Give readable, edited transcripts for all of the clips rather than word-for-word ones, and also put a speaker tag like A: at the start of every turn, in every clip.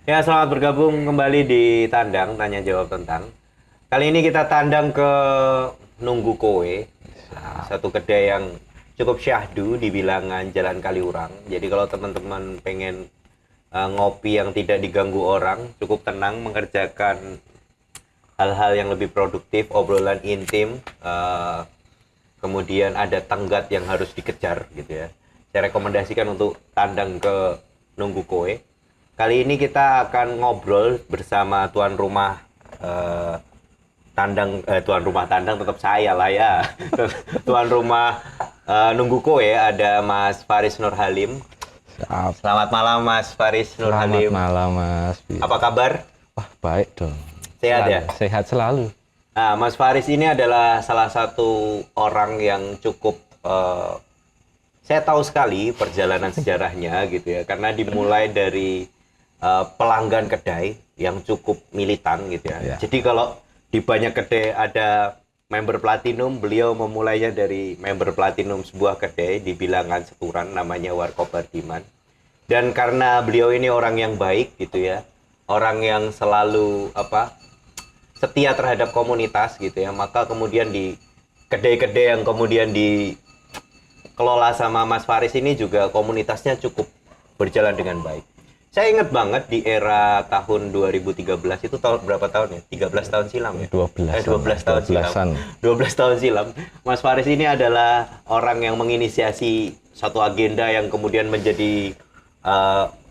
A: Ya, selamat bergabung kembali di Tandang Tanya Jawab Tentang. Kali ini kita tandang ke Nunggu Kowe, satu kedai yang cukup syahdu di bilangan Jalan Kaliurang. Jadi kalau teman-teman pengen ngopi yang tidak diganggu orang, cukup tenang mengerjakan hal-hal yang lebih produktif, obrolan intim, kemudian ada tenggat yang harus dikejar gitu ya. Saya rekomendasikan untuk tandang ke Nunggu Kowe. Kali ini kita akan ngobrol bersama tuan rumah tandang tetap saya lah ya. Tuan rumah Nunggu Kowe ada Mas Faris Nurhalim.
B: Siap.
A: Selamat malam Mas Faris
B: Selamat
A: Nurhalim.
B: malam Mas.
A: Apa kabar?
B: Wah baik dong.
A: Sehat ya?
B: Sehat selalu.
A: Nah, Mas Faris ini adalah salah satu orang yang cukup saya tahu sekali perjalanan sejarahnya gitu ya, karena dimulai dari pelanggan kedai yang cukup militan gitu ya.
B: Ya.
A: Jadi kalau di banyak kedai ada member platinum, beliau memulainya dari member platinum sebuah kedai di bilangan Seturan namanya Warkop Bardiman. Dan karena beliau ini orang yang baik gitu ya, orang yang selalu setia terhadap komunitas gitu ya, maka kemudian di kedai-kedai yang kemudian dikelola sama Mas Faris ini juga komunitasnya cukup berjalan dengan baik. Saya ingat banget di era tahun 2013 itu tahun berapa tahun ya? 13 tahun silam ya? 12 tahun silam. 12 tahun silam. Mas Faris ini adalah orang yang menginisiasi satu agenda yang kemudian menjadi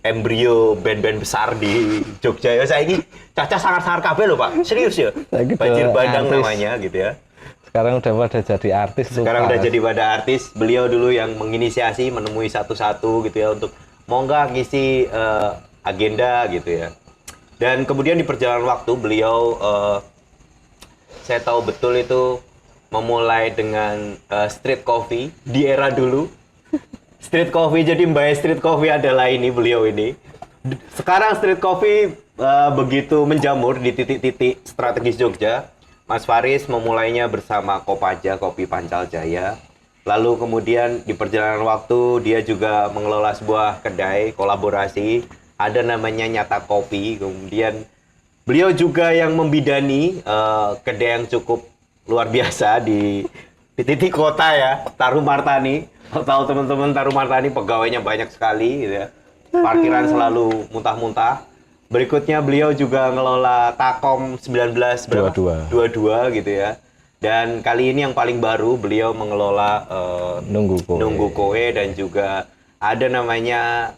A: embrio band-band besar di Jogja ya. Saya ini Caca sangat-sangat kabel loh Pak, serius ya. Banjir bandang
B: artis.
A: namanya gitu ya.
B: Sekarang udah pada jadi artis.
A: Sekarang
B: lupa.
A: udah jadi pada artis. Beliau dulu yang menginisiasi, menemui satu-satu gitu ya untuk mau nggak ngisi agenda gitu ya. Dan kemudian di perjalanan waktu beliau saya tahu betul itu memulai dengan street coffee di era dulu. Street coffee, jadi Mbak Street Coffee adalah ini beliau ini. Sekarang street coffee begitu menjamur di titik-titik strategis Jogja. Mas Faris memulainya bersama Kopaja, Kopi Pancal Jaya. Lalu kemudian di perjalanan waktu dia juga mengelola sebuah kedai kolaborasi. Ada namanya Nyata Kopi. Kemudian beliau juga yang membidani kedai yang cukup luar biasa di titik kota ya, Taruh Martani. Tahu teman-teman Taruh Martani pegawainya banyak sekali gitu ya. Parkiran selalu muntah-muntah. Berikutnya beliau juga ngelola Takom 1922 gitu ya. Dan kali ini yang paling baru beliau mengelola
B: Nunggu Kowe.
A: Dan juga ada namanya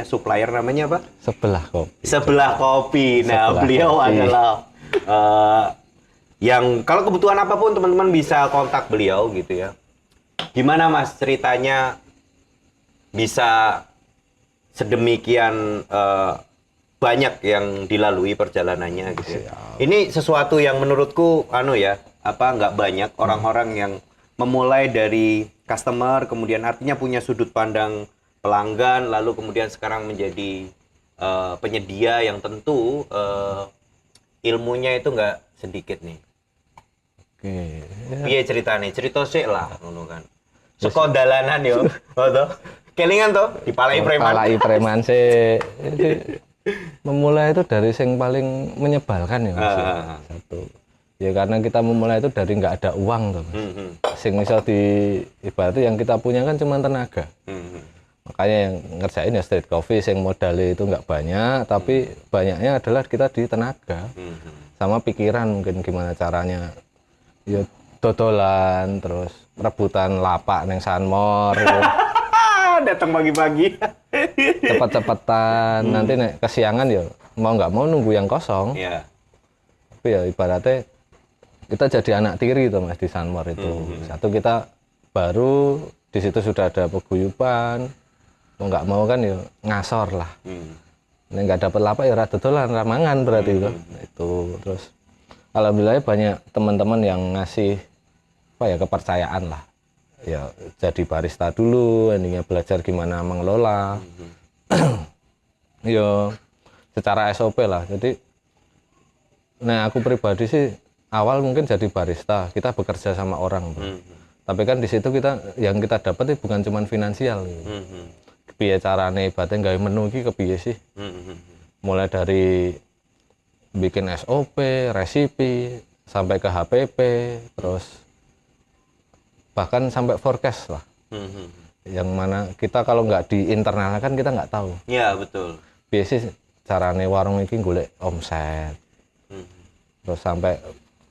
A: supplier namanya apa?
B: Sebelah kopi.
A: Sebelah Kopi. Nah,
B: Sebelah
A: beliau
B: Kopi.
A: adalah yang kalau kebutuhan apapun teman-teman bisa kontak beliau gitu ya. Gimana Mas ceritanya bisa sedemikian banyak yang dilalui perjalanannya gitu ya.
B: Siap.
A: Ini sesuatu yang menurutku nggak banyak orang-orang yang memulai dari customer, kemudian artinya punya sudut pandang pelanggan, lalu kemudian sekarang menjadi penyedia yang tentu ilmunya itu nggak sedikit nih.
B: Oke.
A: Piye ceritanya? Cerita sik lah ngono kan. Seko dalanan yo. Oh toh. Kelingan toh dipalai preman.
B: Palai preman sih. Jadi, memulai itu dari yang paling menyebalkan ya Mas. Satu. Ya karena kita memulai itu dari nggak ada uang tuh Mas. Sing iso ibaratnya yang kita punya kan cuma tenaga. Makanya yang ngerjain ya street coffee yang modalnya itu nggak banyak, tapi banyaknya adalah kita di tenaga. Sama pikiran mungkin gimana caranya. Ya dodolan, terus rebutan lapak neng Sanmor.
A: Datang pagi-pagi.
B: Cepet-cepetan, nanti nek kesiangan ya mau nggak mau nunggu yang kosong.
A: Iya.
B: Tapi ya ibaratnya kita jadi anak tiri tuh Mas di Sanmor itu. Satu kita baru di situ sudah ada paguyuban, mau nggak mau kan ya ngasor lah. Nek nggak dapat lapak ya dodolan ramangan berarti itu. Itu terus alhamdulillah banyak teman-teman yang ngasih kepercayaan lah. Ya jadi barista dulu, endingnya belajar gimana mengelola. Ya secara SOP lah. Jadi nah aku pribadi sih awal mungkin jadi barista, kita bekerja sama orang. Tapi kan di situ yang kita dapat bukan cuma finansial. kepiye carane ibaratnya gawe menu iki kepiye sih. Mulai dari bikin SOP, resipi, sampai ke HPP, terus bahkan sampai forecast lah. Yang mana kita kalau nggak di internal kan kita nggak tahu.
A: Iya, betul.
B: Biasanya carane warung ini golek omset. Terus sampai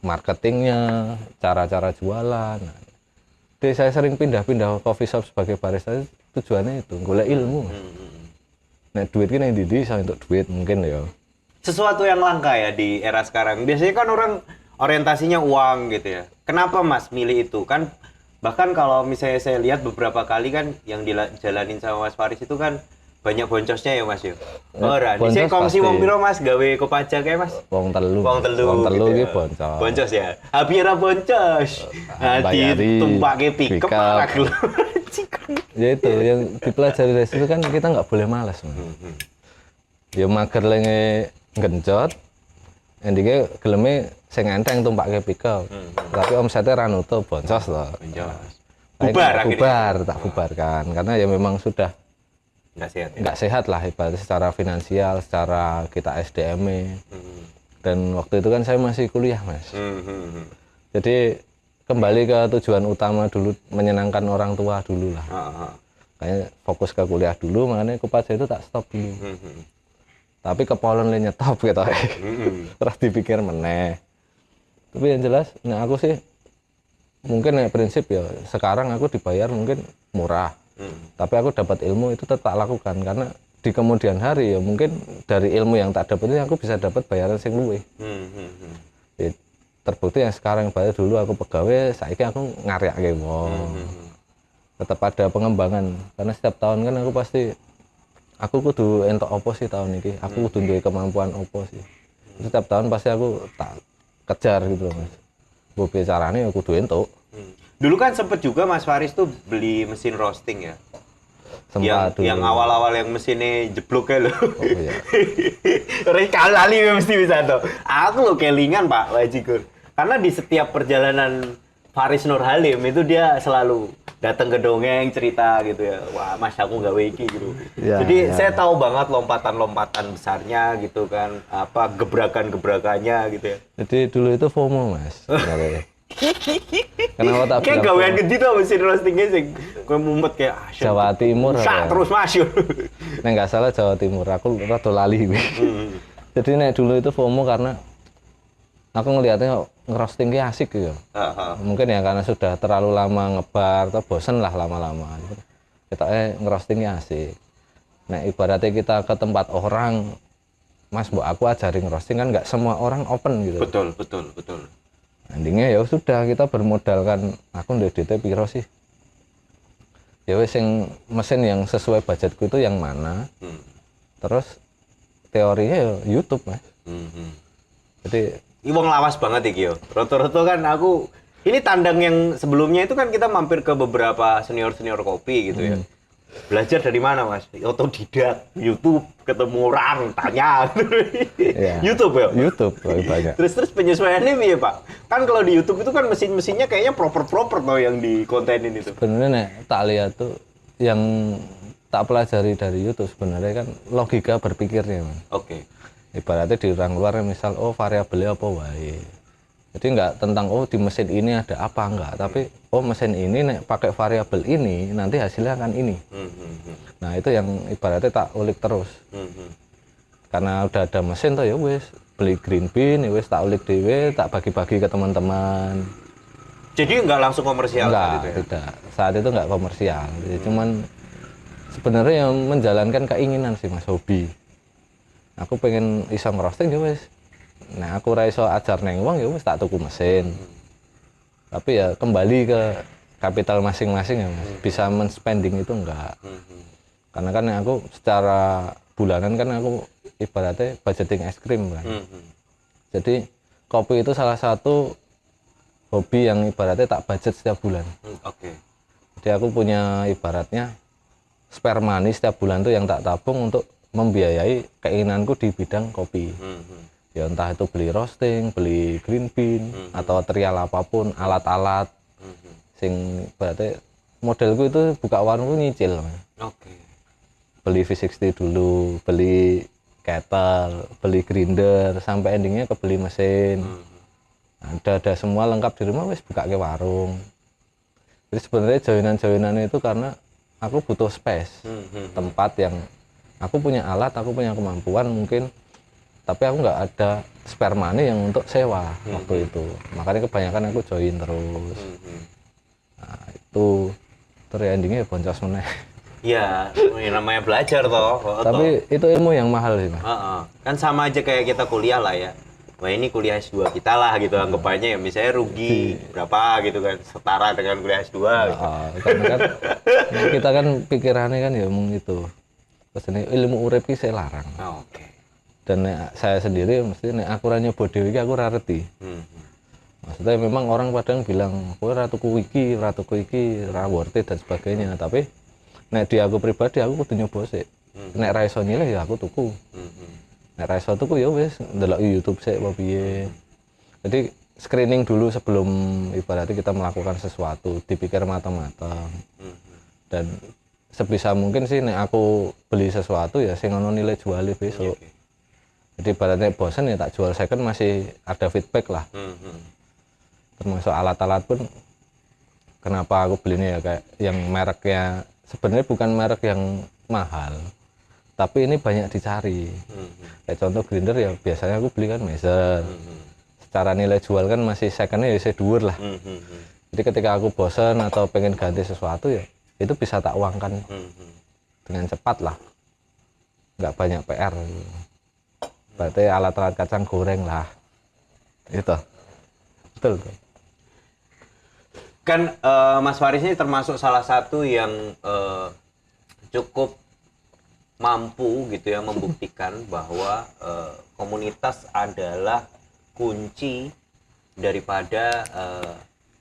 B: marketingnya, cara-cara jualan. Jadi saya sering pindah-pindah coffee shop sebagai barista, tujuannya itu golek ilmu. Nah, duit ini yang bisa untuk duit mungkin ya.
A: Sesuatu yang langka ya di era sekarang. Biasanya kan orang orientasinya uang gitu ya. Kenapa Mas milih itu? Kan bahkan kalau misalnya saya lihat beberapa kali kan yang dijalanin sama Mas Faris itu kan banyak boncosnya ya Mas yo. Ora, dhisik kongsi wong piro Mas gawe kopajak ya Mas?
B: Wong telu.
A: Wong telu
B: iki
A: gitu ya.
B: boncos.
A: Boncos ya. Habis ora boncos. Ditumpake pick-up aku.
B: Ya itu yang dipelajari dari situ kan kita nggak boleh malas Mas. Ya mager lenge genjot. Endike geleme sing enteng tumpake pick-up. Tapi omsetnya ra nutup boncos loh.
A: Boncos. Bubar,
B: tak bubarkan karena ya memang sudah
A: nggak sehat.
B: Nggak sehat lah ibaratnya secara finansial, secara kita SDM-nya. Dan waktu itu kan saya masih kuliah Mas. Jadi kembali ke tujuan utama dulu, menyenangkan orang tua dulu lah. Kayaknya fokus ke kuliah dulu, makanya Kopaja itu tak stop dulu. Tapi ke Polen nyetop gitu. Terus dipikir meneh. Tapi yang jelas, nah aku sih mungkin prinsip ya sekarang aku dibayar mungkin murah. Tapi aku dapat ilmu itu tetap lakukan karena di kemudian hari ya mungkin dari ilmu yang tak dapat itu aku bisa dapat bayaran sing luwih. Ya, terbukti yang sekarang bayar dulu aku pegawai, saiki aku ngaryake wong. Tetap ada pengembangan karena setiap tahun kan aku pasti aku kudu entuk opo sih tahun ini, aku kudu duwe kemampuan opo sih. Setiap tahun pasti aku tak kejar gitu loh Mas. Mbok carane ya kudu entuk.
A: Dulu kan sempet juga Mas Faris tuh beli mesin roasting ya.
B: Sempat
A: yang awal-awal yang mesinnya jeblok ya loh.
B: Oh iya.
A: Kali mesti bisa tuh. Aku lo kelingan Pak Wajikur. Karena di setiap perjalanan Faris Nur Halim itu dia selalu datang ke dongeng cerita gitu ya. Wah Mas aku gawe iki gitu.
B: Ya,
A: jadi
B: ya.
A: saya tahu banget lompatan-lompatan besarnya gitu kan. Apa gebrakan-gebrakannya gitu ya.
B: Jadi dulu itu FOMO Mas. Kenapa tak
A: kayak
B: bilang
A: gawean
B: FOMO?
A: gede tuh mesin roastingnya sih. Gue mumet kayak
B: Jawa Timur ya.
A: terus Mas yuk.
B: Nek nggak salah Jawa Timur, aku rada lali. Jadi nek dulu itu FOMO karena aku ngelihatnya ngerosting ki asik gitu. Mungkin ya karena sudah terlalu lama ngebar atau bosen lah lama-lama. Kita ngerostingnya asik. Nah ibaratnya kita ke tempat orang, Mas mbok aku ajari ngerosting kan nggak semua orang open gitu.
A: Betul.
B: Endingnya ya sudah kita bermodalkan aku ndek DT piro sih. Ya wis sing mesin yang sesuai budgetku itu yang mana. Terus teorinya ya YouTube Mas. Jadi
A: Wong lawas banget iki yo. Roto-roto kan aku ini tandang yang sebelumnya itu kan kita mampir ke beberapa senior-senior kopi gitu ya. Belajar dari mana Mas? Otodidak, YouTube, ketemu orang, tanya.
B: ya,
A: YouTube ya?
B: YouTube lebih banyak.
A: Terus penyesuaiannya piye Pak? Kan kalau di YouTube itu kan mesin-mesinnya kayaknya proper-proper tuh yang dikontenin itu.
B: Sebenarnya nek tak lihat tuh yang tak pelajari dari YouTube sebenarnya kan logika berpikirnya Mas.
A: Oke.
B: Ibaratnya di orang luar misal oh variabelnya apa wae. Jadi enggak tentang oh di mesin ini ada apa enggak, tapi oh mesin ini nek pakai variabel ini nanti hasilnya akan ini. Nah, itu yang ibaratnya tak ulik terus. Karena udah ada mesin tuh ya wis beli green bean ya wis tak ulik dhewe, tak bagi-bagi ke teman-teman.
A: Jadi enggak langsung komersial
B: Enggak,
A: gitu ya?
B: tidak. Saat itu enggak komersial. Jadi cuman sebenarnya yang menjalankan keinginan sih Mas, hobi. Aku pengen iso ngerosting ya wis. Nah, aku ora iso ajar neng wong ya wis tak tuku mesin. Tapi ya kembali ke kapital masing-masing ya Mas. Bisa men-spending itu enggak. Karena kan aku secara bulanan kan aku ibaratnya budgeting es krim kan. Jadi kopi itu salah satu hobi yang ibaratnya tak budget setiap bulan. Jadi aku punya ibaratnya spare money setiap bulan tuh yang tak tabung untuk membiayai keinginanku di bidang kopi. Ya entah itu beli roasting, beli green bean, atau trial apapun, alat-alat. Sing berarti modelku itu buka warung nyicil. beli V60 dulu, beli kettle, beli grinder, sampai endingnya kebeli mesin. Ada semua lengkap di rumah, wis buka ke warung. Jadi sebenarnya joinan itu karena aku butuh space, tempat yang aku punya alat, aku punya kemampuan mungkin, tapi aku nggak ada spare money yang untuk sewa waktu itu. Makanya kebanyakan aku join terus. Nah, itu terus endingnya boncos meneh.
A: Iya, namanya belajar toh.
B: Tapi itu ilmu yang mahal sih, Mas.
A: Kan sama aja kayak kita kuliah lah ya. Wah ini kuliah S2 kita lah gitu, anggapannya ya misalnya rugi berapa gitu kan, setara dengan kuliah S2 gitu.
B: Karena kan kita kan pikirannya kan ya mung itu. Terus ini ilmu urip ki saya larang.
A: Oke.
B: Dan saya sendiri mesti nek aku ra nyoba dhewe iki aku ra ngerti. Maksudnya memang orang kadang bilang, kowe ra tuku iki, ra worth it dan sebagainya, tapi nek di aku pribadi aku kudu nyoba sik. Nek ra iso nyilih ya aku tuku. Nek ra iso tuku ya wis ndelok YouTube sik apa piye. Jadi screening dulu sebelum ibaratnya kita melakukan sesuatu, dipikir matang-matang. Dan sebisa mungkin sih nek aku beli sesuatu ya sing ono nilai jualnya besok. Jadi ibaratnya bosan ya tak jual second masih ada feedback lah. Termasuk alat-alat pun kenapa aku belinya ya kayak yang mereknya sebenarnya bukan merek yang mahal, tapi ini banyak dicari. Kayak contoh grinder ya biasanya aku beli kan Mazer. Secara nilai jual kan masih secondnya ya saya dhuwur lah. Jadi ketika aku bosan atau pengen ganti sesuatu ya itu bisa tak uangkan dengan cepat lah, nggak banyak PR. Berarti alat-alat kacang goreng lah itu betul tuh.
A: Kan Mas Faris ini termasuk salah satu yang cukup mampu gitu ya membuktikan bahwa komunitas adalah kunci daripada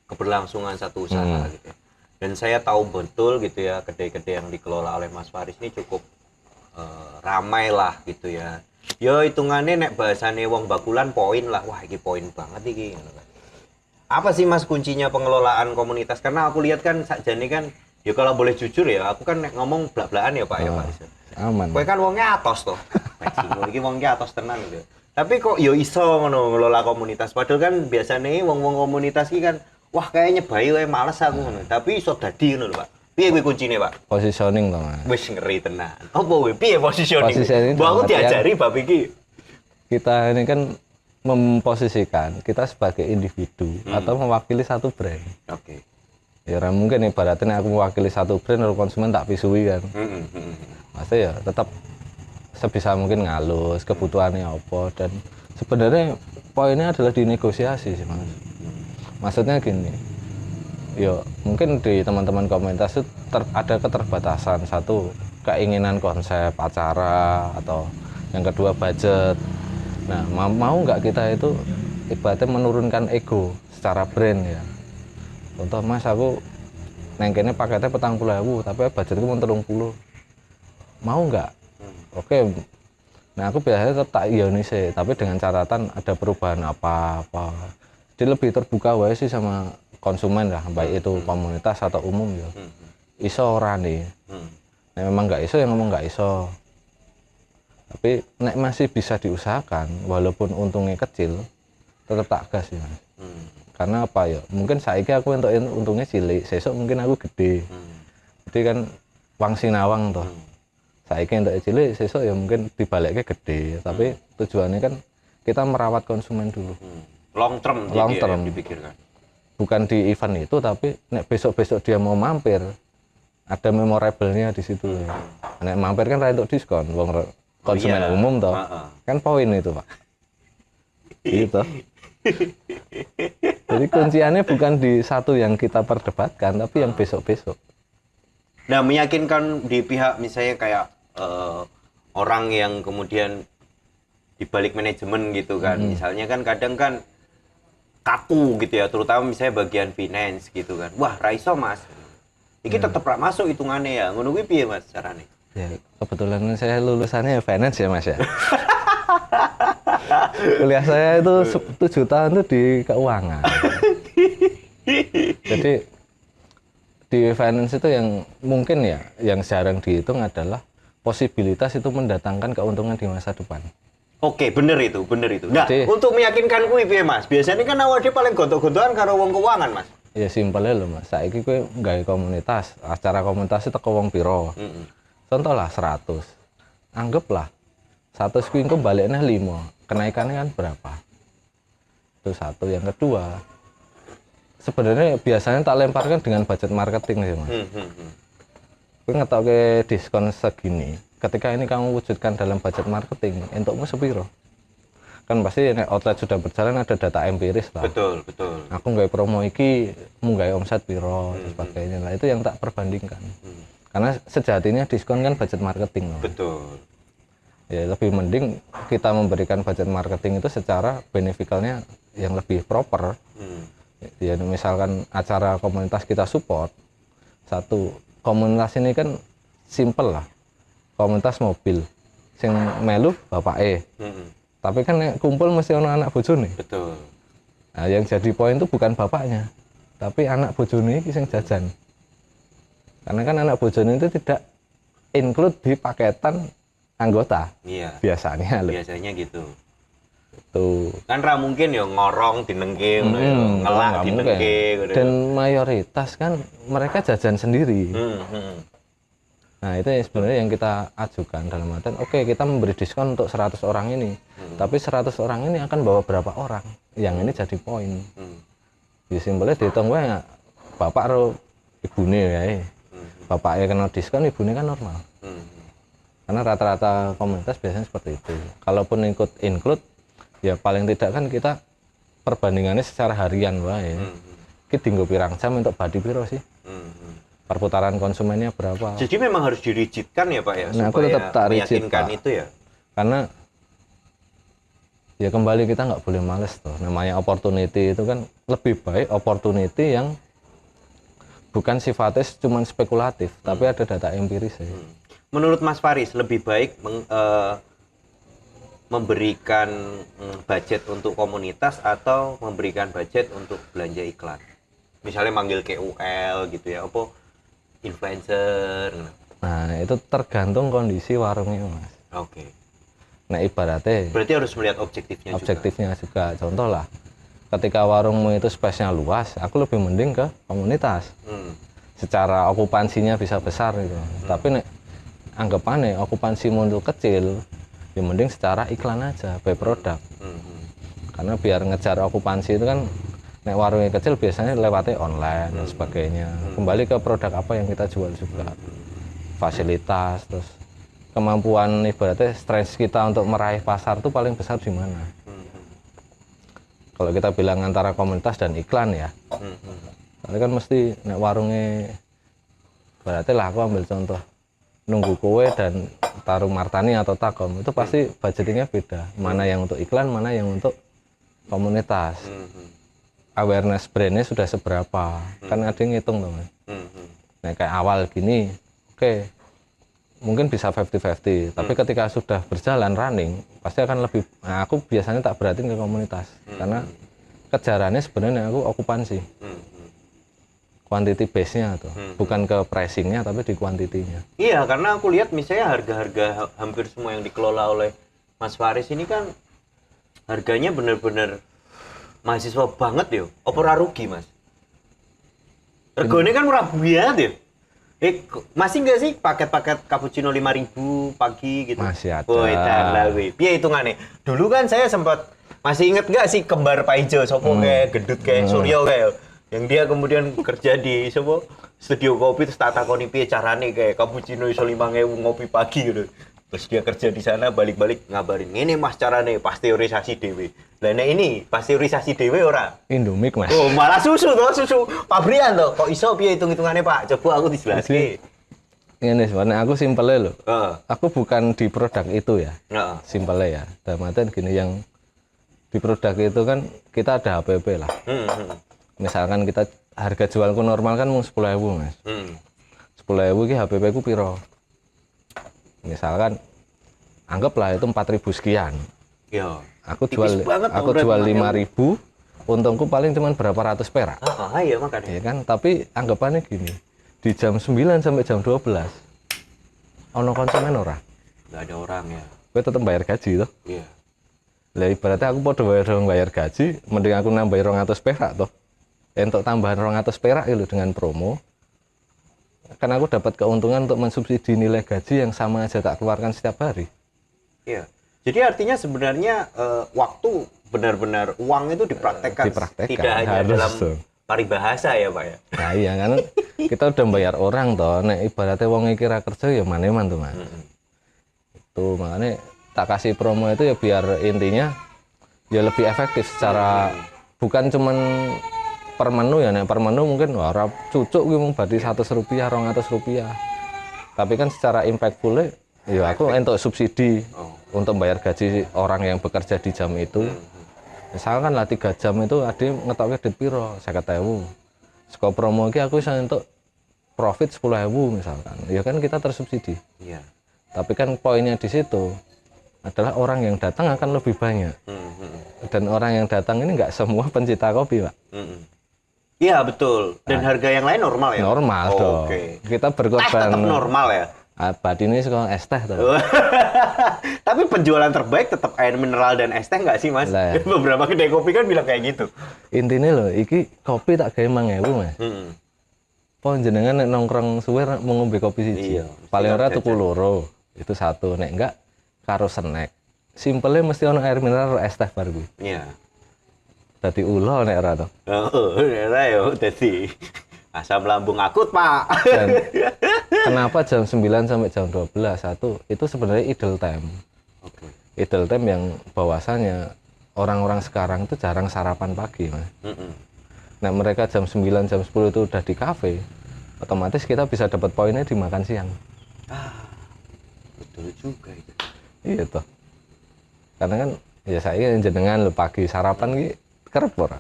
A: keberlangsungan satu usaha gitu ya. Dan saya tahu betul gitu ya kedai-kedai yang dikelola oleh Mas Faris ini cukup ramai lah gitu ya. Yo hitungannya nek bahasane wong bakulan poin lah, wah ini poin banget iki. Apa sih Mas kuncinya pengelolaan komunitas? Karena aku lihat kan sakjane kan, ya kalau boleh jujur ya, aku kan nek ngomong blak-blakan ya Pak ya Pak.
B: Aman.
A: Kowe kan wongnya atos toh. Bajingan iki wongnya atos tenan gitu. Tapi kok yo iso ngono ngelola komunitas. Padahal kan biasanya wong-wong komunitas iki kan wah kayaknya bayi wae males aku ngono. Tapi iso dadi ngono lho Pak. Piye kuwi kuncine, Pak?
B: Positioning to, Mas.
A: Wis ngeri tenan. Apa kuwi? Piye positioning?
B: Positioning
A: Mbok aku diajari bab iki.
B: Kita ini kan memposisikan kita sebagai individu atau mewakili satu brand.
A: Oke.
B: Ya mungkin ibaratnya aku mewakili satu brand lalu konsumen tak pisui kan. Maksudnya ya tetap sebisa mungkin ngalus kebutuhannya apa, dan sebenarnya poinnya adalah di negosiasi sih Mas. Maksudnya gini, ya mungkin di teman-teman komunitas itu ada keterbatasan, satu keinginan konsep acara, atau yang kedua budget. Nah mau nggak kita itu ibaratnya menurunkan ego secara brand ya. Contoh Mas, aku nengkene paketnya 40.000 tapi budgetku mau 30. Mau nggak? Oke. Nah aku biasanya tetap tak iyoni sih, tapi dengan catatan ada perubahan apa-apa. Jadi lebih terbuka wae sih sama konsumen lah, baik itu komunitas atau umum ya. Iso ora nih. Nah memang nggak iso ya ngomong nggak iso. Tapi nek masih bisa diusahakan walaupun untungnya kecil, tetap tak gas ya Mas. Karena apa ya? Mungkin saiki aku entuk untungnya cilik, sesuk mungkin aku gede. Jadi kan wang sinawang toh. Saiki entuk cilik, sesuk ya mungkin dibalikke gede, tapi tujuannya kan kita merawat konsumen dulu.
A: Long term
B: ya,
A: dipikirkan.
B: Bukan di event itu, tapi nek besok-besok dia mau mampir, ada memorable-nya di situ. Nek mampir kan ra entuk diskon, wong konsumen umum toh. Kan poin itu, Pak. Gitu. Jadi kunciannya bukan di satu yang kita perdebatkan, tapi yang besok-besok.
A: Nah, meyakinkan di pihak misalnya kayak orang yang kemudian di balik manajemen gitu kan. Misalnya kan kadang kan kaku gitu ya, terutama misalnya bagian finance gitu kan. Wah, raiso Mas. Iki tetep ra masuk hitungannya ya. Ngono kuwi piye Mas carane?
B: Ya, kebetulan saya lulusannya finance ya Mas ya. Kuliah saya itu 7 tahun itu di keuangan. Jadi di finance itu yang mungkin ya yang jarang dihitung adalah posibilitas itu mendatangkan keuntungan di masa depan.
A: Oke, bener itu. Nah,
B: Jadi-
A: untuk meyakinkan kuwi piye, Mas? Biasanya kan awake paling gontok-gontokan karo wong keuangan, Mas.
B: Ya simpelnya lho Mas, saiki kowe nggawe komunitas, acara komunitas itu teko wong piro?
A: Heeh.
B: Contoh lah 100. Anggaplah 100 kuwi engko baliknya 5. Kenaikannya kan berapa? Itu satu. Yang kedua, sebenarnya biasanya tak lemparkan dengan budget marketing sih Mas. Kowe ngetoke diskon segini. Ketika ini kamu wujudkan dalam budget marketing, entukmu sepiro? Kan pasti nek outlet sudah berjalan ada data empiris lah.
A: Betul.
B: Aku nggak promo iki mau nggak omset piro dan sebagainya. Nah itu yang tak perbandingkan. Karena sejatinya diskon kan budget marketing loh.
A: Betul.
B: Ya lebih mending kita memberikan budget marketing itu secara beneficialnya yang lebih proper. Ya misalkan acara komunitas kita support, satu komunitas ini kan simple lah, komunitas mobil sing melu bapak tapi kan nek kumpul mesti ono anak bojone.
A: Betul.
B: Nah, yang jadi poin itu bukan bapaknya, tapi anak bojone iki sing jajan. Karena kan anak bojone itu tidak include di paketan anggota.
A: Iya.
B: Biasanya loh.
A: Biasanya gitu.
B: Tuh.
A: Kan ra mungkin ya ngorong dinengke ngono ya, ngelak
B: nggak
A: dinengke
B: mungkin.
A: ngono.
B: Dan mayoritas kan mereka jajan sendiri. Nah, itu yang sebenarnya yang kita ajukan dalam artian oke, kita memberi diskon untuk 100 orang ini. Tapi 100 orang ini akan bawa berapa orang? Yang ini jadi poin. Ya simpelnya dihitung wae bapak karo ibune wae. Bapaknya kena diskon, ibunya kan normal. Karena rata-rata komunitas biasanya seperti itu. Kalaupun include ya paling tidak kan kita perbandingannya secara harian wae. Kita tinggal pirang jam untuk badi piro sih? Perputaran konsumennya berapa?
A: Jadi memang harus dirigidkan ya Pak ya,
B: Nah, aku
A: supaya
B: tetap tak rigid,
A: meyakinkan
B: Pak.
A: itu ya.
B: Karena ya kembali kita nggak boleh males tuh. Namanya opportunity itu kan lebih baik opportunity yang bukan sifatnya cuma spekulatif, tapi ada data empiris ya.
A: Menurut Mas Faris lebih baik memberikan budget untuk komunitas atau memberikan budget untuk belanja iklan? Misalnya manggil KOL gitu ya, apa influencer.
B: Nah, itu tergantung kondisi warungnya, Mas.
A: Oke.
B: Nah, ibaratnya
A: Berarti harus melihat objektifnya
B: juga. Contoh lah, ketika warungmu itu space-nya luas, aku lebih mending ke komunitas. Secara okupansinya bisa besar gitu. Tapi nek anggapannya okupansimu itu kecil, ya mending secara iklan aja, by produk. Karena biar ngejar okupansi itu kan nek warungnya kecil biasanya lewatnya online dan sebagainya. Kembali ke produk apa yang kita jual juga. Fasilitas, terus kemampuan ibaratnya strength kita untuk meraih pasar itu paling besar di mana. Kalau kita bilang antara komunitas dan iklan ya. Karena kan mesti nek warungnya berarti lah aku ambil contoh Nunggu Kowe dan Tarung Martani atau Takom itu pasti budgetingnya beda. Mana yang untuk iklan, mana yang untuk komunitas. Awareness brandnya sudah seberapa, kan ada yang ngitung teman. Nah kayak awal gini, oke, mungkin bisa 50-50, tapi ketika sudah berjalan running, pasti akan lebih. Nah, aku biasanya tak beratin ke komunitas, karena kejarannya sebenarnya aku okupansi, quantity base-nya tuh, bukan ke pricing-nya, tapi di kuantitinya.
A: Iya, karena aku lihat misalnya harga-harga hampir semua yang dikelola oleh Mas Faris ini kan harganya bener-bener mahasiswa banget yo, apa ora rugi Mas? Regane kan murah banget yo. Masih nggak sih paket-paket cappuccino 5.000 pagi gitu?
B: Masih ada.
A: Oh, piye hitungannya? Dulu kan saya sempat masih inget nggak sih kembar Pak Ijo, sopo kayak gendut kayak Suryo kayak yang dia kemudian kerja di sopo studio kopi terus tak takoni piye carane kayak cappuccino iso 5.000 ngopi pagi gitu. Terus dia kerja di sana balik-balik ngabarin, ini Mas carane pasteurisasi dewe. Lah nek ini pasteurisasi dewe ora?
B: Indomie Mas.
A: Oh, malah susu pabrikan toh. Kok iso piye hitung-hitungannya Pak? Coba aku dijelaske.
B: Ini sebenarnya aku simpelnya loh.
A: Heeh.
B: Aku bukan di produk itu ya.
A: Heeh.
B: Simpelnya ya. Dalam artian gini, yang di produk itu kan kita ada HPP lah. Misalkan kita harga jualku normal kan mau 10.000 Mas. 10.000 ki HPP ku piro? Misalkan anggaplah itu 4.000 sekian.
A: Yo.
B: Aku
A: Tipis
B: jual
A: banget,
B: aku
A: Bang,
B: jual
A: berarti
B: 5.000, untungku paling cuma berapa ratus perak.
A: Iya makanya.
B: Ya kan, tapi anggapannya gini. Di jam 9 sampai jam 12 ono konsumen ora?
A: Nggak ada orang ya.
B: Kowe tetep bayar gaji toh.
A: Iya.
B: Lah ibaratnya aku padha bayar gaji, mending aku nambahi 200 perak toh. Untuk tambahan 200 perak itu dengan promo. Kan aku dapat keuntungan untuk mensubsidi nilai gaji yang sama aja tak keluarkan setiap hari.
A: Iya. Jadi artinya sebenarnya waktu benar-benar uang itu dipraktekkan tidak hanya
B: harus
A: dalam
B: tuh.
A: paribahasa ya Pak ya.
B: Nah iya kan kita udah bayar orang toh, nek ibaratnya wong iki ra kerja ya maneman tuh Mas. Itu makanya tak kasih promo itu ya biar intinya ya lebih efektif secara bukan cuman per menu ya, nek per menu mungkin ora cucuk ki mung berarti Rp100, Rp200. Tapi kan secara impactful ya aku entuk subsidi untuk bayar gaji orang yang bekerja di jam itu. Misalkan lah 3 jam itu ada ngetokke duit piro 50.000. Saka promo iki aku bisa entuk profit 10.000 misalkan. Ya kan kita tersubsidi.
A: Iya.
B: Tapi kan poinnya di situ adalah orang yang datang akan lebih banyak. Dan orang yang datang ini nggak semua pencinta kopi, Pak.
A: Iya betul. Dan harga yang lain normal ya?
B: Normal dong.
A: Oke.
B: Kita
A: Teh
B: berkorban.
A: tetap normal ya?
B: Ini sekolah es teh tuh.
A: Tapi penjualan terbaik tetap air mineral dan es teh nggak sih Mas?
B: Lah, ya.
A: Beberapa kedai kopi kan bilang kayak gitu.
B: Intinya loh, iki kopi tak gawe 5.000 Mas. Pon jenengan nek nongkrong suwe mau ngombe kopi siji.
A: Iya,
B: Paling ora
A: jajan.
B: tuku loro. Itu satu, nek enggak karo snack. Simpelnya mesti ono air mineral es teh bar kuwi.
A: Iya.
B: Dadi ulo nek ora to.
A: Oh, ora yo dadi asam lambung akut, Pak.
B: Dan kenapa jam 9 sampai jam 12 satu itu sebenarnya idle time.
A: Oke.
B: Idle time yang bahwasanya orang-orang sekarang itu jarang sarapan pagi, Mas. Nah, mereka jam 9 jam 10 itu udah di kafe. Otomatis kita bisa dapat poinnya di makan siang.
A: Betul juga itu.
B: Iya toh. Karena kan ya saya jenengan lo pagi sarapan ki kerep ora.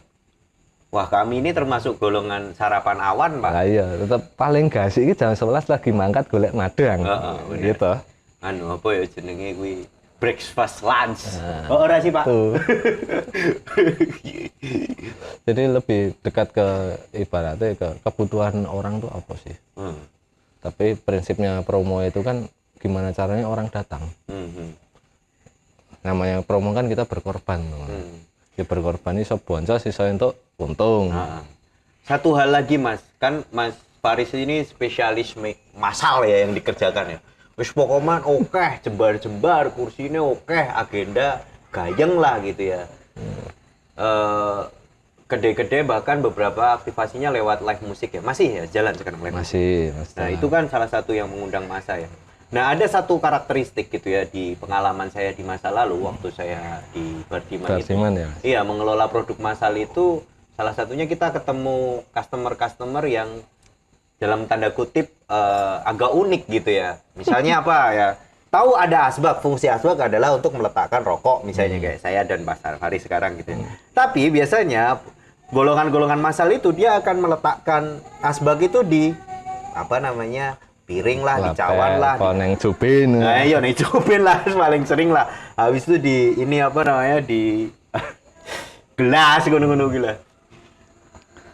A: Wah, kami ini termasuk golongan sarapan awan, Pak.
B: Nah, iya, tetap paling gasik iki jam 11 lagi mangkat golek madang.
A: Bener.
B: Gitu.
A: Anu apa ya jenenge kuwi breakfast lunch. Oh, ora sih, Pak.
B: Tuh. Jadi lebih dekat ke ibaratnya ke kebutuhan orang tuh apa sih? Tapi prinsipnya promo itu kan gimana caranya orang datang. Namanya promo kan kita berkorban. Ya berkorban iso boncos iso entuk untung.
A: Satu hal lagi Mas, kan Mas Faris ini spesialis masal ya yang dikerjakan ya. Wis pokoknya oke, jembar-jembar, kursinya oke, agenda gayeng lah gitu ya. Kedai-kedai bahkan beberapa aktivasinya lewat live musik ya. Masih ya jalan sekarang live musik?
B: Masih.
A: Nah, itu kan salah satu yang mengundang massa ya. Nah, ada satu karakteristik gitu ya di pengalaman saya di masa lalu waktu saya di Bardiman itu.
B: Ya.
A: Iya, mengelola produk massal itu salah satunya kita ketemu customer-customer yang dalam tanda kutip agak unik gitu ya. Misalnya apa ya? Tahu ada asbak, fungsi asbak adalah untuk meletakkan rokok misalnya kayak saya dan Mas Faris sekarang gitu ya. Tapi biasanya golongan-golongan massal itu dia akan meletakkan asbak itu di apa namanya? Piring lah, di cawan lah,
B: neng cupin.
A: Nah, iya nih cupin lah paling sering lah. Habis itu di ini apa namanya di gelas gunung-gunung gila.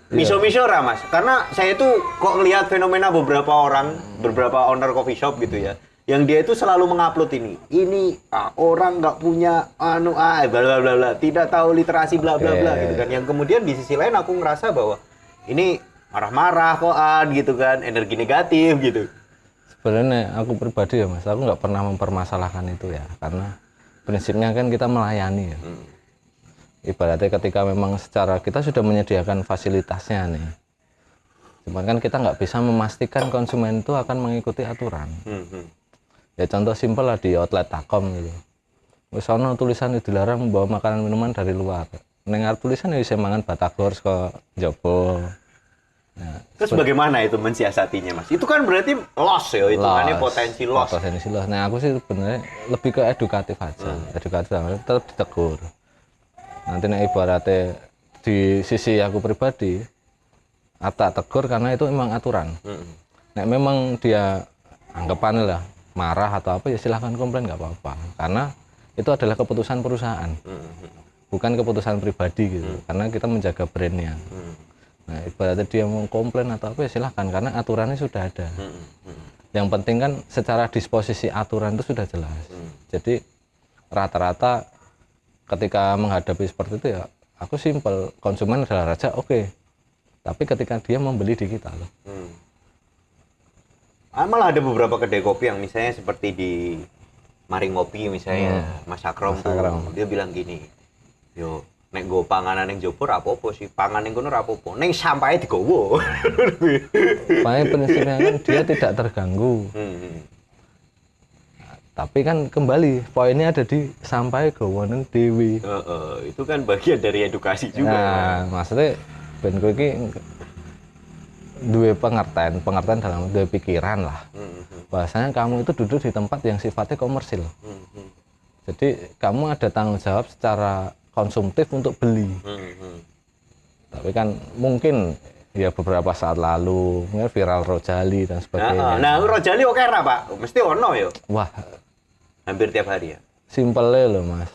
A: Miso-miso ra Mas, karena saya tuh kok ngelihat fenomena beberapa orang, beberapa owner coffee shop gitu ya, yang dia itu selalu mengupload ini orang nggak punya bla bla bla bla, tidak tahu literasi bla bla bla gitu kan. Yang kemudian di sisi lain aku ngerasa bahwa ini marah-marah kokan gitu kan, energi negatif gitu.
B: Sebenarnya aku pribadi ya Mas, aku nggak pernah mempermasalahkan itu ya, karena prinsipnya kan kita melayani ya. Ibaratnya ketika memang secara kita sudah menyediakan fasilitasnya nih, cuman kan kita nggak bisa memastikan konsumen itu akan mengikuti aturan. Ya contoh simpel lah di outlet Takom gitu. Wis ana tulisan dilarang membawa makanan minuman dari luar. Ning arep tulisan ya bisa mangan batagor saka njaba. Nah,
A: terus bagaimana itu mensiasatinya Mas? Itu kan berarti loss ya, hitungannya potensi loss.
B: Potensi loss. Nah aku sih sebenarnya lebih ke edukatif aja. Edukatif tetap ditegur. Nanti nek ibaratnya di sisi aku pribadi, tak tegur karena itu memang aturan. Nek memang dia anggapan lah marah atau apa ya silahkan komplain nggak apa-apa. Karena itu adalah keputusan perusahaan, bukan keputusan pribadi gitu. Karena kita menjaga brandnya. Nah, ibaratnya dia mau komplain atau apa ya silahkan karena aturannya sudah ada. Yang penting kan secara disposisi aturan itu sudah jelas. Jadi rata-rata ketika menghadapi seperti itu ya aku simpel, konsumen adalah raja, oke. Tapi ketika dia membeli di kita loh.
A: Malah ada beberapa kedai kopi yang misalnya seperti di Mari Ngopi misalnya, Mas Akrom tuh, dia bilang gini, yo nek go panganan yang jopor apa-apa sih, pangan yang kono apa-apa, neng sampahnya digowo.
B: Makanya prinsipnya kan dia tidak terganggu. Tapi kan kembali poinnya ada di sampai gowonen dewi.
A: Itu kan bagian dari edukasi juga.
B: Nah, maksudnya ben kowe iki duwe pengertian dalam duwe pikiran lah. Bahasanya kamu itu duduk di tempat yang sifatnya komersil. Jadi kamu ada tanggung jawab secara konsumtif untuk beli. Tapi kan mungkin ya beberapa saat lalu viral Rojali dan sebagainya.
A: Nah, Rojali oke ra, Pak? Mesti ono ya.
B: Wah,
A: hampir tiap hari ya.
B: Simpelnya loh, Mas.